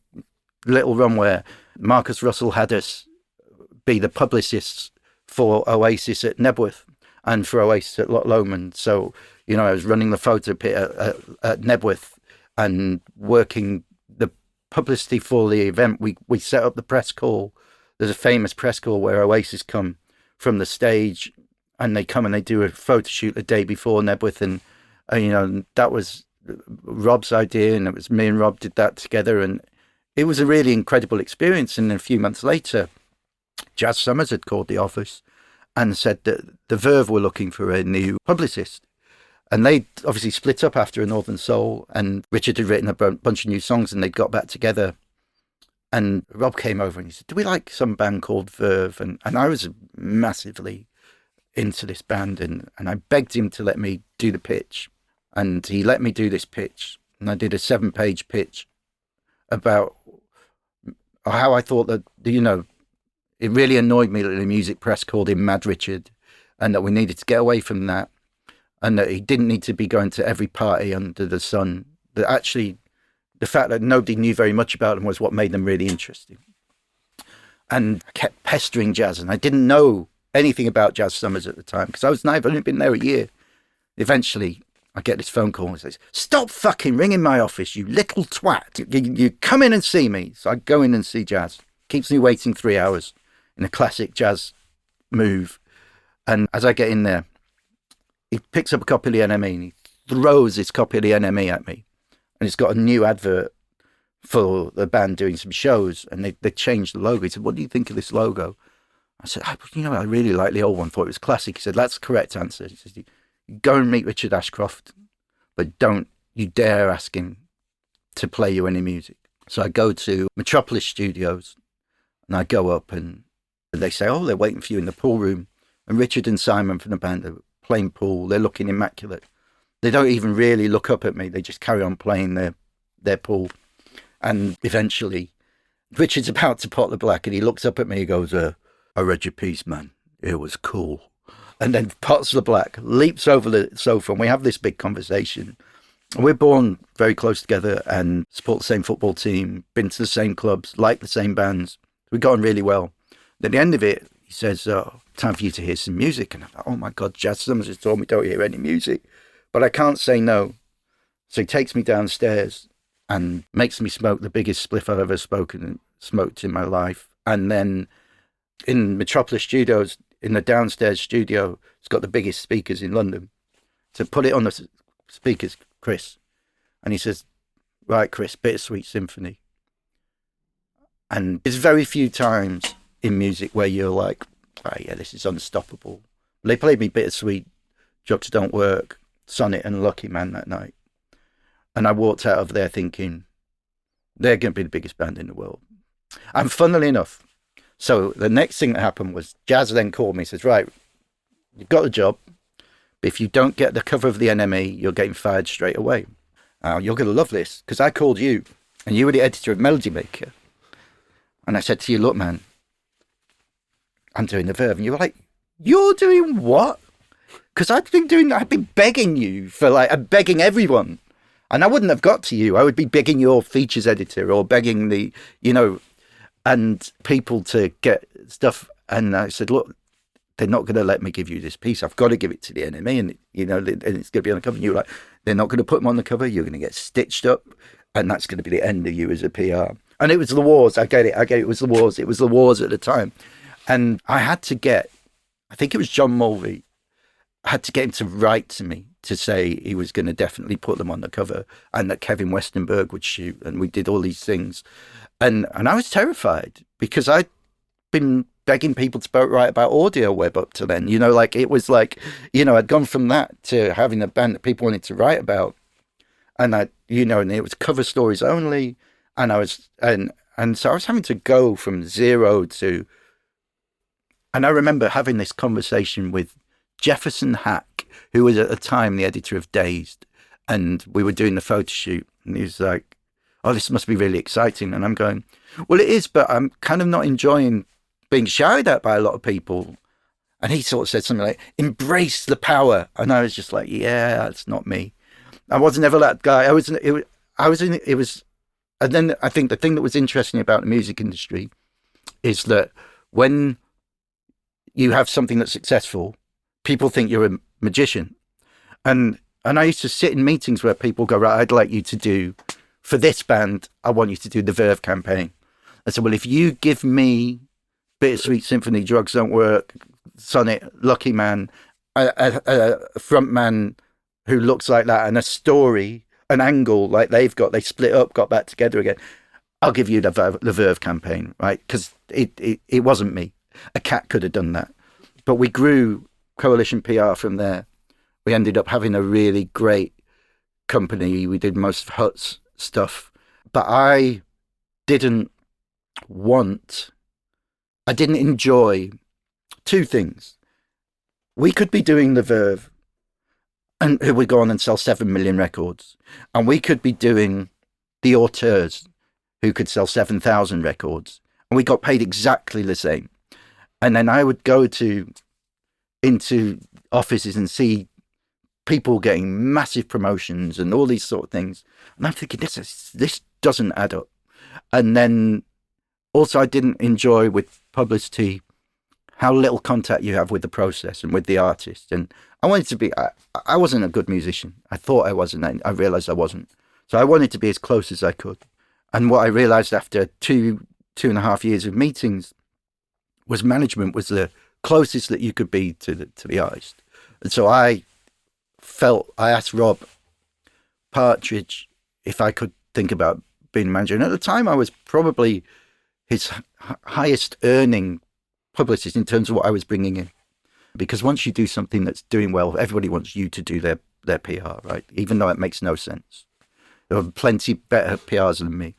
little run where Marcus Russell had us be the publicists for Oasis at Nebworth and for Oasis at Loch Lomond. So, you know, I was running the photo pit at Nebworth and working the publicity for the event. We set up the press call. There's a famous press call where Oasis come from the stage, and they come and they do a photo shoot the day before Nebworth, and you know, that was Rob's idea, and it was me and Rob did that together, and it was a really incredible experience. And a few months later, Jazz Summers had called the office and said that the Verve were looking for a new publicist, and they obviously split up after a Northern Soul, and Richard had written a bunch of new songs, and they'd got back together. And Rob came over and he said, do we like some band called Verve? And I was massively into this band, and I begged him to let me do the pitch. And he let me do this pitch. And I did a 7-page pitch about how I thought that, you know, it really annoyed me that the music press called him Mad Richard, and that we needed to get away from that, and that he didn't need to be going to every party under the sun. That actually, the fact that nobody knew very much about them was what made them really interesting. And I kept pestering Jazz, and I didn't know anything about Jazz Summers at the time because I was naive. I'd only been there a year. Eventually, I get this phone call and it says, stop fucking ringing my office, you little twat. You come in and see me. So I go in and see Jazz. Keeps me waiting 3 hours in a classic Jazz move. And as I get in there, he picks up a copy of the NME and he throws this copy of the NME at me. And it's got a new advert for the band doing some shows, and they changed the logo. He said, what do you think of this logo? I said, I really like the old one, thought it was classic. He said, that's the correct answer. He says, you go and meet Richard Ashcroft, but don't you dare ask him to play you any music. So I go to Metropolis Studios, and I go up, and they say, oh, they're waiting for you in the pool room. And Richard and Simon from the band are playing pool. They're looking immaculate. They don't even really look up at me. They just carry on playing their pool. And eventually, Richard's about to pot the black, and he looks up at me. He goes, I read your piece, man. It was cool. And then pots the black, leaps over the sofa, and we have this big conversation. We're born very close together and support the same football team, been to the same clubs, like the same bands. We got on really well. At the end of it, he says, time for you to hear some music. And I'm like, oh my God, Jazz Summers has told me don't hear any music. But I can't say no. So he takes me downstairs and makes me smoke the biggest spliff I've ever smoked in my life. And then in Metropolis Studios, in the downstairs studio, it's got the biggest speakers in London. So put it on the speakers, Chris. And he says, right, Chris, Bittersweet Symphony. And there's very few times in music where you're like, oh yeah, this is unstoppable. They played me Bittersweet, Drugs Don't Work, Sonnet and Lucky Man that night. And I walked out of there thinking, they're going to be the biggest band in the world. And funnily enough, so the next thing that happened was Jazz then called me and says, right, you've got the job, but if you don't get the cover of the NME, you're getting fired straight away. You're going to love this, because I called you, and you were the editor of Melody Maker. And I said to you, look, man, I'm doing the Verve. And you were like, you're doing what? Because I've been begging you for I'm begging everyone. And I wouldn't have got to you. I would be begging your features editor or begging and people to get stuff. And I said, look, they're not going to let me give you this piece. I've got to give it to the enemy. And, and it's going to be on the cover. And you were like, they're not going to put them on the cover. You're going to get stitched up. And that's going to be the end of you as a PR. And it was the wars. I get it. It was the wars. It was the wars at the time. And I had to get, I think it was John Mulvey, I had to get him to write to me to say he was going to definitely put them on the cover and that Kevin Westenberg would shoot. And we did all these things. And I was terrified because I'd been begging people to write about audio web up to then. It was I'd gone from that to having a band that people wanted to write about. And and it was cover stories only. And so I was having to go from zero to, and I remember having this conversation with Jefferson Hack, who was at the time the editor of Dazed, and we were doing the photo shoot, and he was like, oh, this must be really exciting. And I'm going, well, it is, but I'm kind of not enjoying being shouted at by a lot of people. And he sort of said something like, embrace the power. And I was just like, yeah, that's not me. I wasn't ever that guy. And then I think the thing that was interesting about the music industry is that when you have something that's successful, people think you're a magician. And I used to sit in meetings where people go, right, I'd like you to do, for this band, I want you to do the Verve campaign. I said, well, if you give me Bittersweet Symphony, Drugs Don't Work, Sonnet, Lucky Man, a front man who looks like that, and a story, an angle like they've got, they split up, got back together again, I'll give you the Verve campaign, right? Because it wasn't me. A cat could have done that. But we grew Coalition PR from there. We ended up having a really great company. We did most of Hut's stuff. But I didn't enjoy two things. We could be doing the Verve, and who would go on and sell 7 million records. And we could be doing the auteurs, who could sell 7,000 records. And we got paid exactly the same. And then I would go into offices and see people getting massive promotions and all these sort of things. And I'm thinking, this doesn't add up. And then also I didn't enjoy with publicity how little contact you have with the process and with the artist. And I wanted to be, I wasn't a good musician. I thought I was, and I realized I wasn't. So I wanted to be as close as I could. And what I realized after two and a half years of meetings was management was the closest that you could be to the artist. And so I asked Rob Partridge if I could think about being a manager. And at the time I was probably his highest earning publicist in terms of what I was bringing in. Because once you do something that's doing well, everybody wants you to do their PR, right? Even though it makes no sense. There were plenty better PRs than me.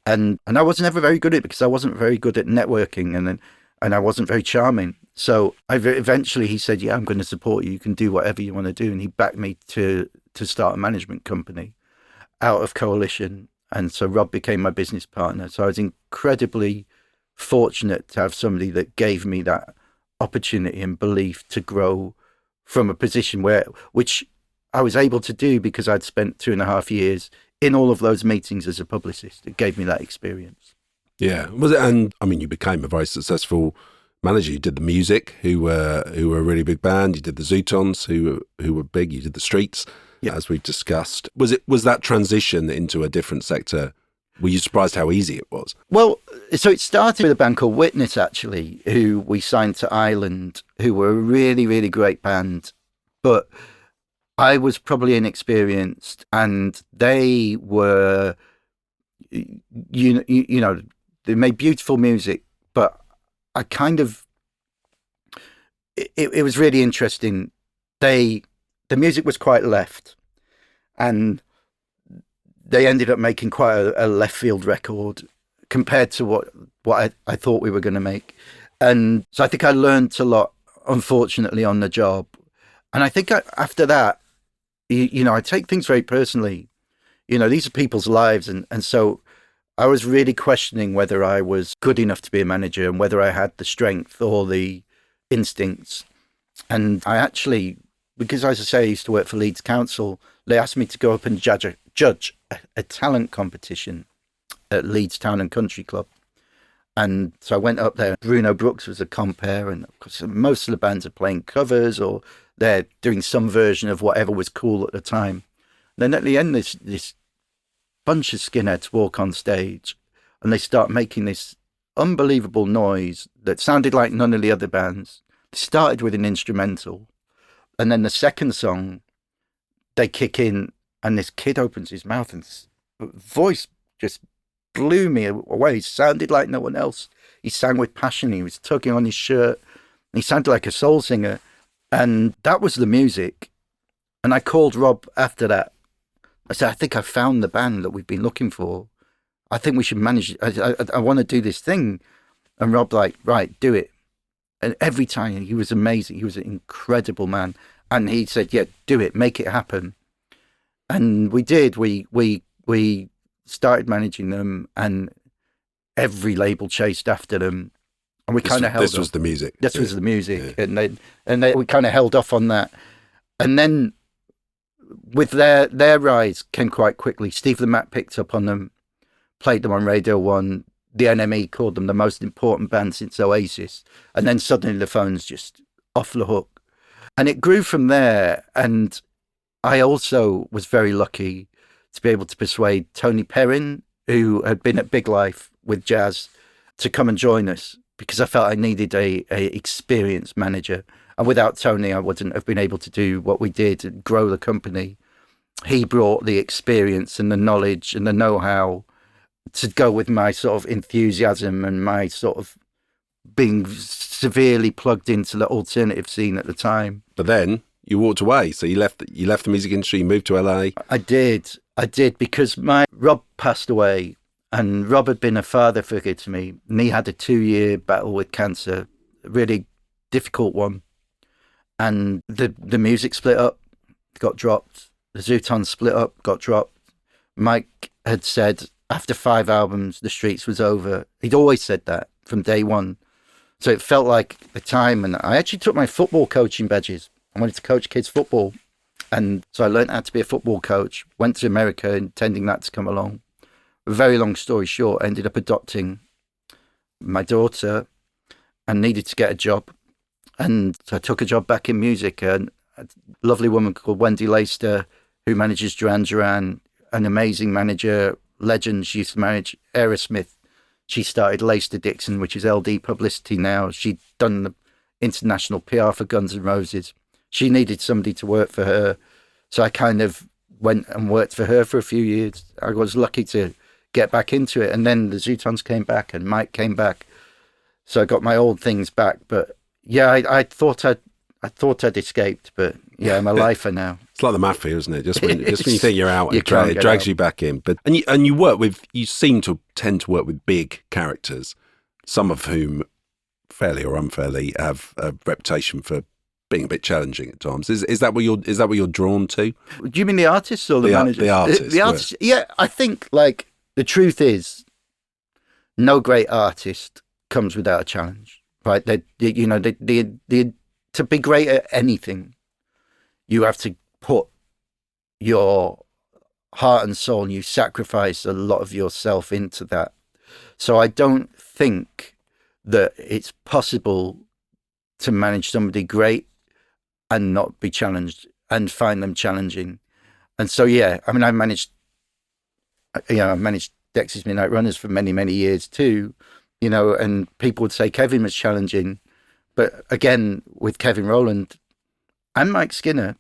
And I wasn't ever very good at it because I wasn't very good at networking and I wasn't very charming. So eventually he said, yeah, I'm going to support you. You can do whatever you want to do. And he backed me to start a management company out of Coalition. And so Rob became my business partner. So I was incredibly fortunate to have somebody that gave me that opportunity and belief to grow from a position which I was able to do because I'd spent 2.5 years in all of those meetings as a publicist. It gave me that experience. Yeah. Was it? And I mean, you became a very successful manager. You did the Music, who were a really big band. You did the Zootons, who were big. You did the Streets, yep, as we've discussed. Was that transition into a different sector? Were you surprised how easy it was? Well, so it started with a band called Witness, actually, who we signed to Island, who were a really, really great band. But I was probably inexperienced, and they were, you know, they made beautiful music, but I kind of, it was really interesting. The music was quite left, and they ended up making quite a left field record compared to what I thought we were going to make. And so I think I learned a lot, unfortunately, on the job. And I think after that, I take things very personally. These are people's lives. And so I was really questioning whether I was good enough to be a manager and whether I had the strength or the instincts. And I actually, because as I say, I used to work for Leeds Council, they asked me to go up and judge a talent competition at Leeds Town and Country Club. And so I went up there. Bruno Brooks was a compere, and of course most of the bands are playing covers or they're doing some version of whatever was cool at the time. Then at the end, this bunch of skinheads walk on stage and they start making this unbelievable noise that sounded like none of the other bands. They started with an instrumental, and then the second song, they kick in and this kid opens his mouth and voice just blew me away. He sounded like no one else. He sang with passion. He was tugging on his shirt. He sounded like a soul singer. And that was the music. And I called Rob after that. I said, I think I found the band that we've been looking for. I think we should manage it. I want to do this thing. And Rob like, right, do it. And every time he was amazing. He was an incredible man. And he said, yeah, do it. Make it happen. And we did. We started managing them, and every label chased after them. And we kind of held. This was the music. This was the music, yeah. and we kind of held off on that. And then, with their rise, came quite quickly. Steve Lamacq picked up on them, played them on Radio 1. The NME called them the most important band since Oasis. And then suddenly the phone's just off the hook. And it grew from there. And I also was very lucky to be able to persuade Tony Perrin, who had been at Big Life with Jazz, to come and join us, because I felt I needed a experienced manager. And without Tony, I wouldn't have been able to do what we did and grow the company. He brought the experience and the knowledge and the know-how to go with my sort of enthusiasm and my sort of being severely plugged into the alternative scene at the time. But then you walked away. So you left the music industry, you moved to LA. I did because Rob passed away, and Rob had been a father figure to me. And he had a 2-year battle with cancer, a really difficult one. And the music split up, got dropped. The Zootons split up, got dropped. Mike had said after 5 albums, the Streets was over. He'd always said that from day one. So it felt like the time. And I actually took my football coaching badges. I wanted to coach kids football. And so I learned how to be a football coach, went to America intending that to come along. A very long story short, I ended up adopting my daughter and needed to get a job. And so I took a job back in music. And a lovely woman called Wendy Laister, who manages Duran Duran, an amazing manager, legend. She used to manage Aerosmith. She started Laister Dixon, which is LD Publicity now. She'd done the international PR for Guns N' Roses. She needed somebody to work for her. So I kind of went and worked for her for a few years. I was lucky to get back into it. And then the Zootons came back and Mike came back. So I got my old things back. But yeah, I thought I'd escaped, but yeah, I'm a lifer now. It's like the mafia, isn't it? Just when you think you're out, it drags you back in. But and you seem to tend to work with big characters, some of whom, fairly or unfairly, have a reputation for being a bit challenging at times. Is that what you're drawn to? Do you mean the artists or the managers? The artists. The artists. Yeah, I think like the truth is, no great artist comes without a challenge, right? To be great at anything, you have to put your heart and soul, and you sacrifice a lot of yourself into that. So I don't think that it's possible to manage somebody great and not be challenged and find them challenging. And so, yeah, I mean, I managed Dexys Midnight Runners for many, many years too, and people would say Kevin was challenging. But again, with Kevin Rowland and Mike Skinner,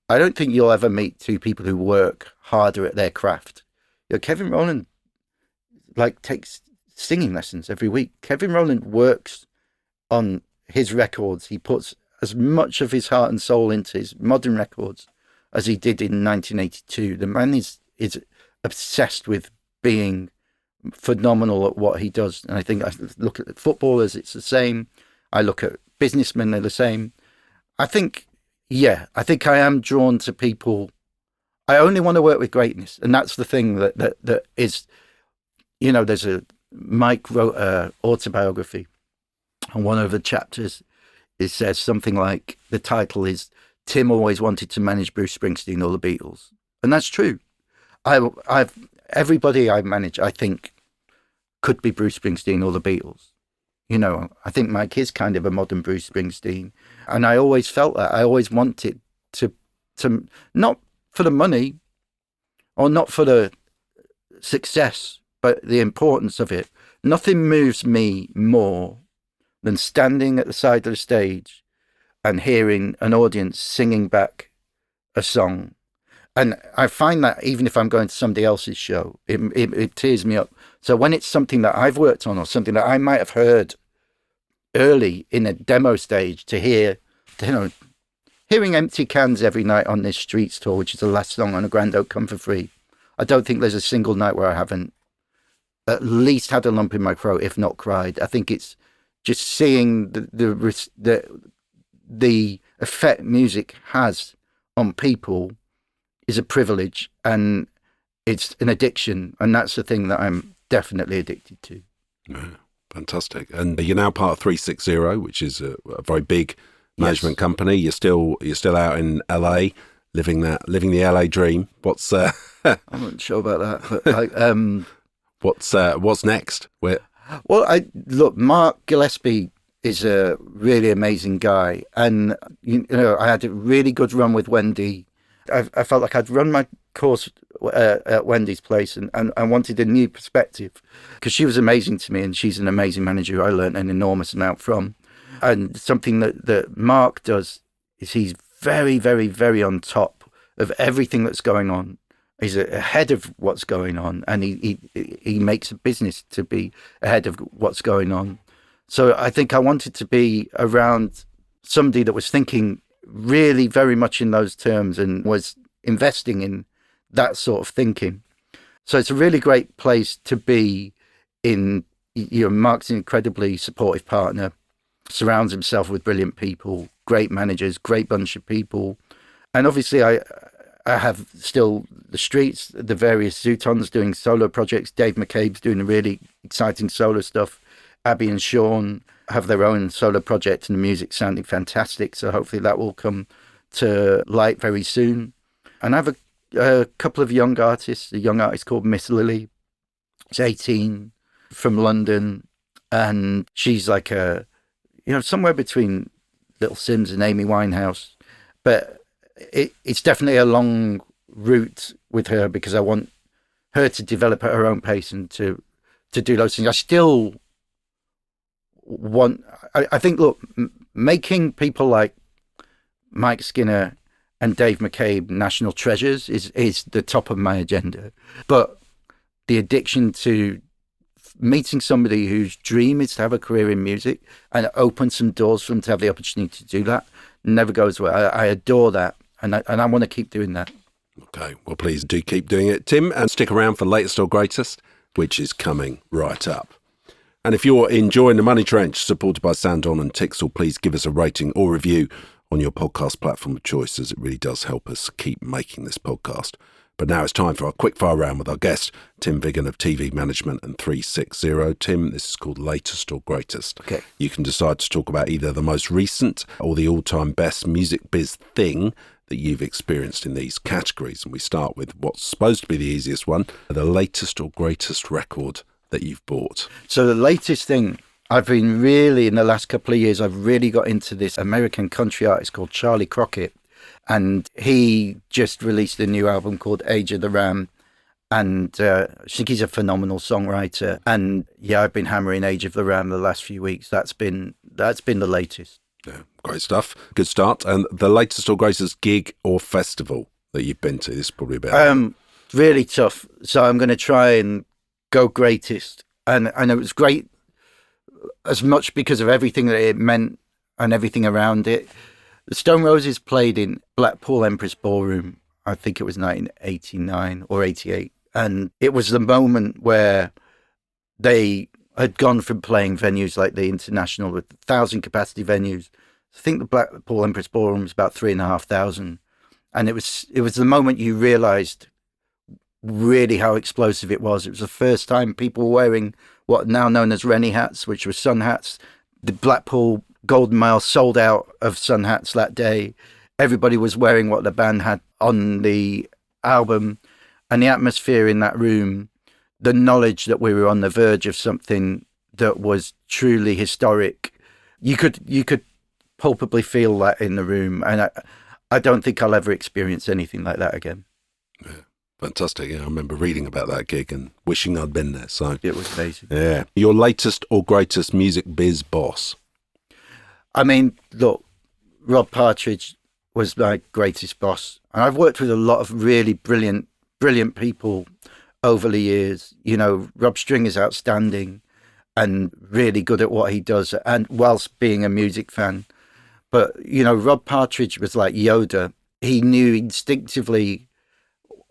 I don't think you'll ever meet two people who work harder at their craft. Kevin Rowland takes singing lessons every week. Kevin Rowland works on his records. He puts as much of his heart and soul into his modern records as he did in 1982. The man is obsessed with being phenomenal at what he does. And I think I look at footballers, it's the same. I look at businessmen, they're the same. I think I am drawn to people. I only want to work with greatness. And that's the thing that is, Mike wrote an autobiography, and one of the chapters it says something like, the title is, Tim always wanted to manage Bruce Springsteen or the Beatles. And that's true. Everybody I manage, I think, could be Bruce Springsteen or the Beatles. You know, I think Mike is kind of a modern Bruce Springsteen. And I always felt that. I always wanted to not for the money or not for the success, but the importance of it. Nothing moves me more than standing at the side of the stage and hearing an audience singing back a song. And I find that even if I'm going to somebody else's show, it tears me up. So when it's something that I've worked on or something that I might have heard early in a demo stage, to hear, you know, hearing Empty Cans every night on this Streets tour, which is the last song on A Grand Oak Come for Free, I don't think there's a single night where I haven't at least had a lump in my throat, if not cried. I think it's just seeing the effect music has on people is a privilege, and it's an addiction, and that's the thing that I'm definitely addicted to. Yeah, fantastic. And you're now part of 360, which is a very big management company. You're still out in LA, living the LA dream. What's I'm not sure about that, but what's next? Look, Mark Gillespie is a really amazing guy, and you know, I had a really good run with Wendy. I felt like I'd run my course at Wendy's place, and I wanted a new perspective, because she was amazing to me, and she's an amazing manager who I learned an enormous amount from. And something that Mark does is he's very, very, very on top of everything that's going on. He's ahead of what's going on, and he makes a business to be ahead of what's going on. So I think I wanted to be around somebody that was thinking really very much in those terms and was investing in that sort of thinking. So it's a really great place to be in. You know, Mark's an incredibly supportive partner, surrounds himself with brilliant people, great managers, great bunch of people. And obviously I have still the Streets, the various Zootons doing solo projects. Dave McCabe's doing a really exciting solo stuff. Abby and Sean have their own solo project, and the music's sounding fantastic. So hopefully that will come to light very soon. And I have a couple of young artists, a young artist called Miss Lily. She's 18, from London. And she's like somewhere between Little Sims and Amy Winehouse. But it's definitely a long route with her, because I want her to develop at her own pace and to do those things. I still want, I think, look, making people like Mike Skinner and Dave McCabe national treasures is the top of my agenda. But the addiction to meeting somebody whose dream is to have a career in music and open some doors for them to have the opportunity to do that never goes away. I adore that, and I want to keep doing that. Okay, well, please do keep doing it, Tim, and stick around for Latest or Greatest, which is coming right up. And if you're enjoying The Money Trench, supported by SOUNDON and TIXEL, please give us a rating or review on your podcast platform of choice, as it really does help us keep making this podcast. But now it's time for our quickfire round with our guest, Tim Vigon of TV Management and 360. Tim, this is called Latest or Greatest. Okay. You can decide to talk about either the most recent or the all-time best music biz thing that you've experienced in these categories. And we start with what's supposed to be the easiest one, the latest or greatest record that you've bought. So the latest thing, I've been really, in the last couple of years, I've really got into this American country artist called Charlie Crockett. And he just released a new album called Age of the Ram. And I think he's a phenomenal songwriter. And yeah, I've been hammering Age of the Ram the last few weeks. That's been the latest. Yeah, great stuff. Good start. And the latest or greatest gig or festival that you've been to? This is probably about really tough. So I'm going to try and go greatest. And it was great as much because of everything that it meant and everything around it. The Stone Roses played in Blackpool Empress Ballroom, I think it was 1989 or 88. And it was the moment where they had gone from playing venues like the International with 1,000 capacity venues. I think the Blackpool Empress Ballroom was about 3,500. And it was the moment you realised really how explosive it was. It was the first time people were wearing what are now known as Rennie hats, which were sun hats. The Blackpool Golden Mile sold out of sun hats that day. Everybody was wearing what the band had on the album, and the atmosphere in that room, the knowledge that we were on the verge of something that was truly historic. You could palpably feel that in the room, and I don't think I'll ever experience anything like that again. Yeah, fantastic. Yeah, I remember reading about that gig and wishing I'd been there. So it was amazing. Yeah. Your latest or greatest music biz boss? I mean, look, Rob Partridge was my greatest boss. And I've worked with a lot of really brilliant people over the years. You know, Rob String is outstanding and really good at what he does, and whilst being a music fan. But, you know, Rob Partridge was like Yoda. He knew instinctively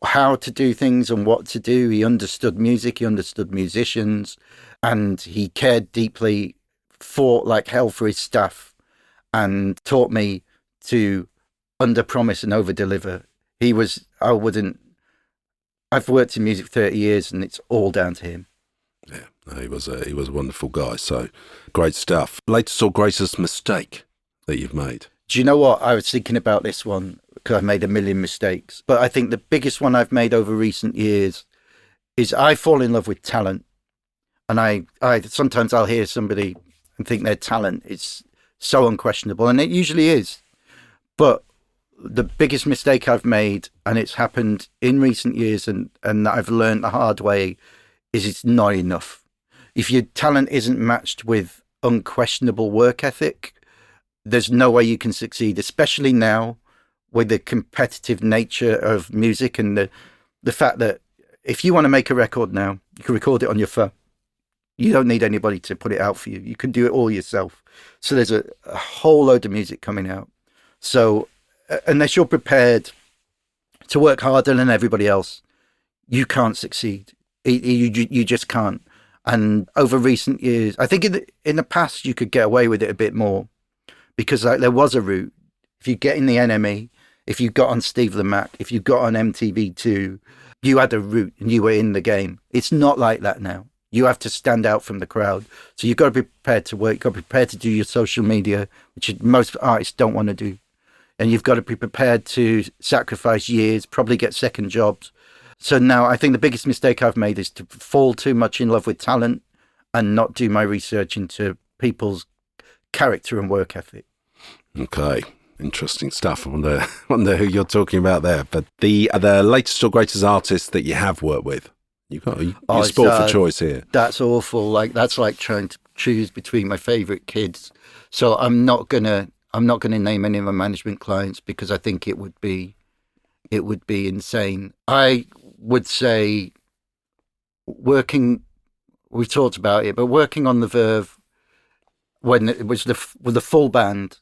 how to do things and what to do. He understood music, he understood musicians, and he cared deeply, fought like hell for his staff, and taught me to under-promise and over-deliver. I've worked in music 30 years and it's all down to him. Yeah, no, he was a wonderful guy. So great stuff. Latest or greatest mistake that you've made? Do you know what? I was thinking about this one because I've made a million mistakes. But I think the biggest one I've made over recent years is I fall in love with talent. And I sometimes I'll hear somebody and think their talent is so unquestionable, and it usually is. But the biggest mistake I've made, and it's happened in recent years and I've learned the hard way, is it's not enough. If your talent isn't matched with unquestionable work ethic, there's no way you can succeed, especially now with the competitive nature of music and the fact that if you want to make a record now, you can record it on your phone. You don't need anybody to put it out for you. You can do it all yourself. So there's a whole load of music coming out. So unless you're prepared to work harder than everybody else, you can't succeed. You just can't. And over recent years, I think in the past you could get away with it a bit more because there was a route. If you get in the NME, if you got on Steve the Mac, if you got on MTV2, you had a route and you were in the game. It's not like that now. You have to stand out from the crowd. So you've got to be prepared to work. You've got to be prepared to do your social media, which most artists don't want to do. And you've got to be prepared to sacrifice years, probably get second jobs. So now I think the biggest mistake I've made is to fall too much in love with talent and not do my research into people's character and work ethic. Okay. Interesting stuff. I wonder who you're talking about there. But the latest or greatest artist that you have worked with? You're sport for choice here. That's awful. That's like trying to choose between my favourite kids. So I'm not gonna name any of my management clients because I think it would be insane. I would say we've talked about it, but working on the Verve when it was with the full band,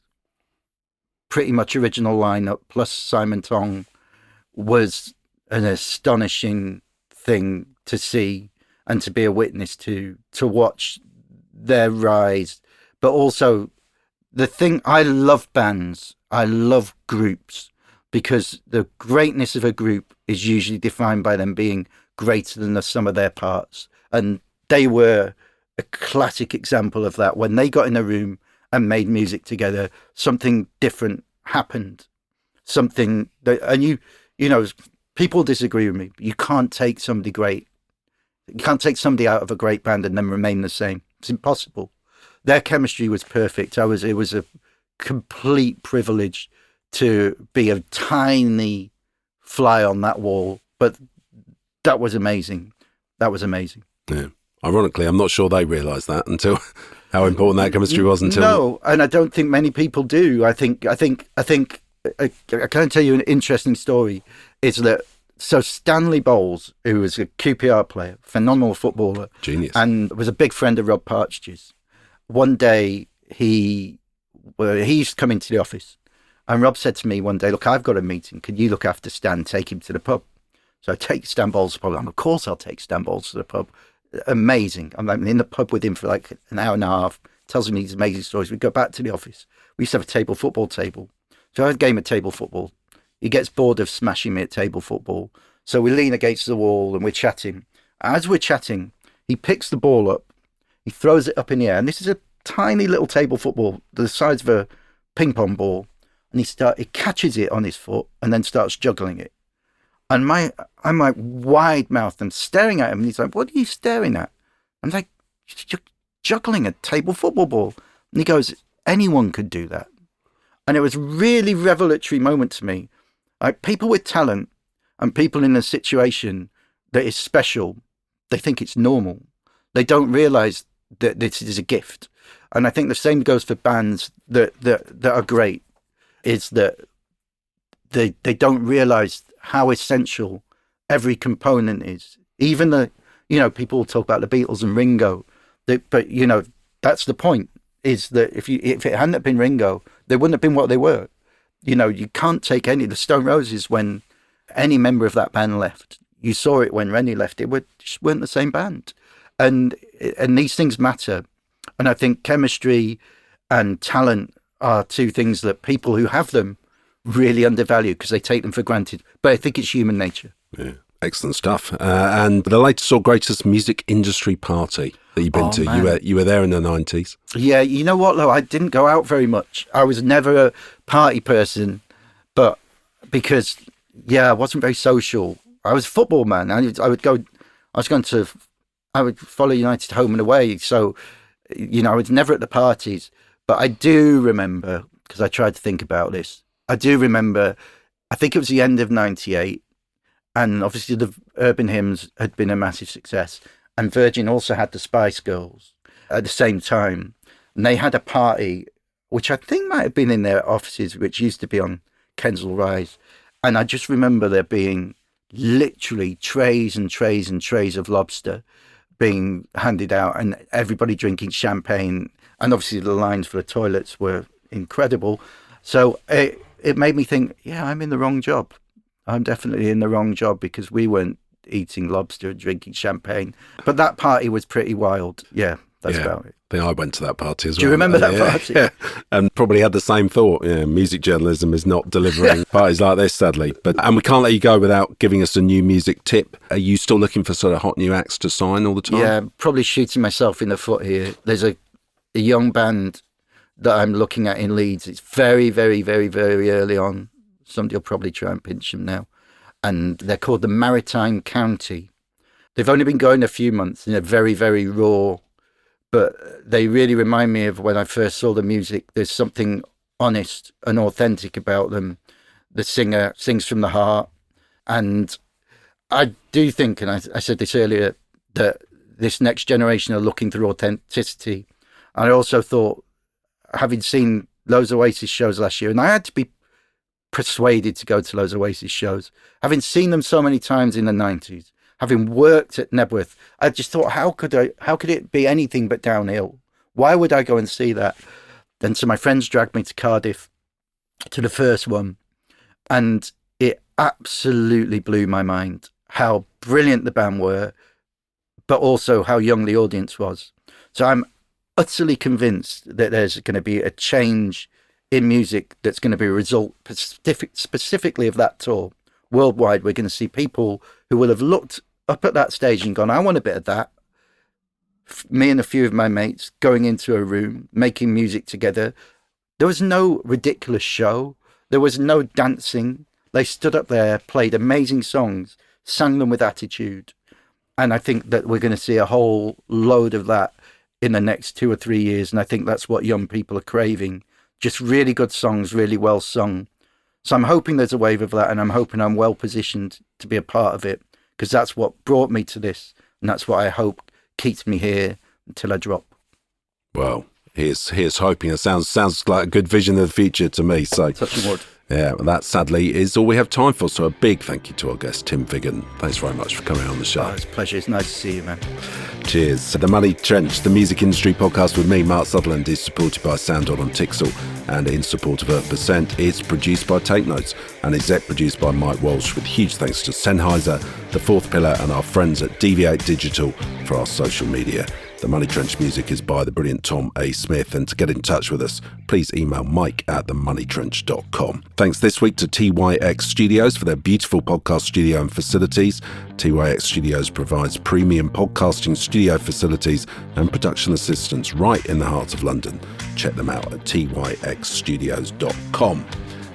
pretty much original lineup plus Simon Tong, was an astonishing thing to see and to be a witness to watch their rise. But also the thing, I love bands, I love groups, because the greatness of a group is usually defined by them being greater than the sum of their parts. And they were a classic example of that. When they got in a room and made music together, something different happened. Something that, and you know, people disagree with me, but you can't take somebody great. You can't take somebody out of a great band and then remain the same. It's impossible. Their chemistry was perfect. It was a complete privilege to be a tiny fly on that wall, but that was amazing. That was amazing. Yeah. Ironically, I'm not sure they realised that until how important that chemistry was. No, and I don't think many people do. I think. I can tell you an interesting story. Is that so? Stanley Bowles, who was a QPR player, phenomenal footballer, genius, and was a big friend of Rob Partridge's. One day he used to come into the office, and Rob said to me one day, "Look, I've got a meeting. Can you look after Stan? Take him to the pub." So I take Stan Bowles to the pub. Of course, I'll take Stan Bowles to the pub. Amazing. I'm in the pub with him for like an hour and a half. Tells me these amazing stories. We go back to the office. We used to have a football table. So I had a game of table football. He gets bored of smashing me at table football. So we lean against the wall and we're chatting. As we're chatting, he picks the ball up. He throws it up in the air. And this is a tiny little table football, the size of a ping pong ball, and he catches it on his foot and then starts juggling it. And I'm like wide-mouthed and staring at him, and he's like, "What are you staring at?" I'm like, "You're juggling a table football ball." And he goes, "Anyone could do that." And it was a really revelatory moment to me. Like, people with talent and people in a situation that is special, they think it's normal. They don't realise that this is a gift. And I think the same goes for bands that are great, is that they don't realise how essential every component is. Even people will talk about the Beatles and Ringo, but that's the point, is that if it hadn't been Ringo, they wouldn't have been what they were. You can't take the Stone Roses, when any member of that band left. You saw it when Rennie left. It just weren't the same band. And these things matter. And I think chemistry and talent are two things that people who have them really undervalue because they take them for granted. But I think it's human nature. Yeah, excellent stuff. And the latest or greatest music industry party that you've been to, man. You were there in the 90s. Yeah, you know what, though? I didn't go out very much. I was never a party person, but because, I wasn't very social. I was a football man. I would follow United home and away. So, I was never at the parties. But I do remember, because I tried to think about this, I think it was the end of 98. And obviously the Urban Hymns had been a massive success. And Virgin also had the Spice Girls at the same time. And they had a party, which I think might have been in their offices, which used to be on Kensal Rise. And I just remember there being literally trays and trays and trays of lobster being handed out, and everybody drinking champagne. And obviously the lines for the toilets were incredible. So it made me think, I'm in the wrong job. I'm definitely in the wrong job, because we weren't eating lobster and drinking champagne. But that party was pretty wild. Yeah, that's about it. I think I went to that party as well. Do you remember that party? Yeah, and probably had the same thought. Music journalism is not delivering parties like this, sadly. And we can't let you go without giving us a new music tip. Are you still looking for sort of hot new acts to sign all the time? Yeah, probably shooting myself in the foot here. There's a young band that I'm looking at in Leeds. It's very, very, very, very early on. Somebody will probably try and pinch them now. And they're called the Maritime County. They've only been going a few months, and they're very, very raw. But they really remind me of when I first saw the music. There's something honest and authentic about them. The singer sings from the heart. And I do think, and I said this earlier, that this next generation are looking for authenticity. And I also thought, having seen those Oasis shows last year, and I had to be persuaded to go to those Oasis shows, having seen them so many times in the 90s, having worked at Nebworth, I just thought, how could it be anything but downhill? Why would I go and see that? And so my friends dragged me to Cardiff to the first one, and it absolutely blew my mind how brilliant the band were, but also how young the audience was. So I'm utterly convinced that there's going to be a change in music that's going to be a result specifically of that tour. Worldwide, we're going to see people who will have looked up at that stage and gone, I want a bit of that. Me and a few of my mates going into a room, making music together. There was no ridiculous show. There was no dancing. They stood up there, played amazing songs, sang them with attitude. And I think that we're going to see a whole load of that in the next 2 or 3 years. And I think that's what young people are craving. Just really good songs, really well sung. So I'm hoping there's a wave of that, and I'm hoping I'm well positioned to be a part of it, because that's what brought me to this, and that's what I hope keeps me here until I drop. Well, here's hoping. It sounds like a good vision of the future to me. So touching wood. Yeah, well, that sadly is all we have time for. So a big thank you to our guest, Tim Vigon. Thanks very much for coming on the show. It's a pleasure. It's nice to see you, man. Cheers. The Money Trench, the music industry podcast with me, Mark Sutherland, is supported by SOUNDON on TIXEL and in support of Earth%. It's produced by Take Notes and exec produced by Mike Walsh, with huge thanks to Sennheiser, The Fourth Pillar, and our friends at Deviate Digital for our social media. The Money Trench music is by the brilliant Tom A. Smith, and to get in touch with us, please email mike@themoneytrench.com. Thanks this week to TYX Studios for their beautiful podcast studio and facilities. TYX Studios provides premium podcasting studio facilities and production assistance right in the heart of London. Check them out at tyxstudios.com.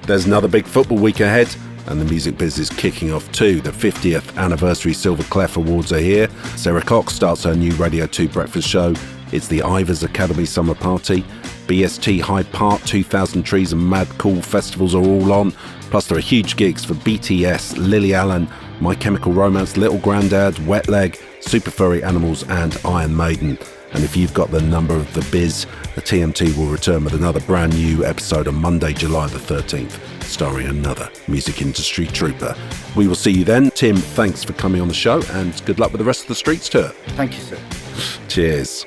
There's another big football week ahead, and the music biz is kicking off too. The 50th anniversary Silver Clef Awards are here. Sarah Cox starts her new Radio 2 breakfast show. It's the Ivers Academy Summer Party. BST Hyde Park, 2000 Trees and Mad Cool festivals are all on. Plus there are huge gigs for BTS, Lily Allen, My Chemical Romance, Little Grandad, Wet Leg, Super Furry Animals and Iron Maiden. And if you've got the number of the biz, the TMT will return with another brand new episode on Monday, July the 13th, starring another music industry trooper. We will see you then. Tim, thanks for coming on the show, and good luck with the rest of the Streets tour. Thank you, sir. Cheers.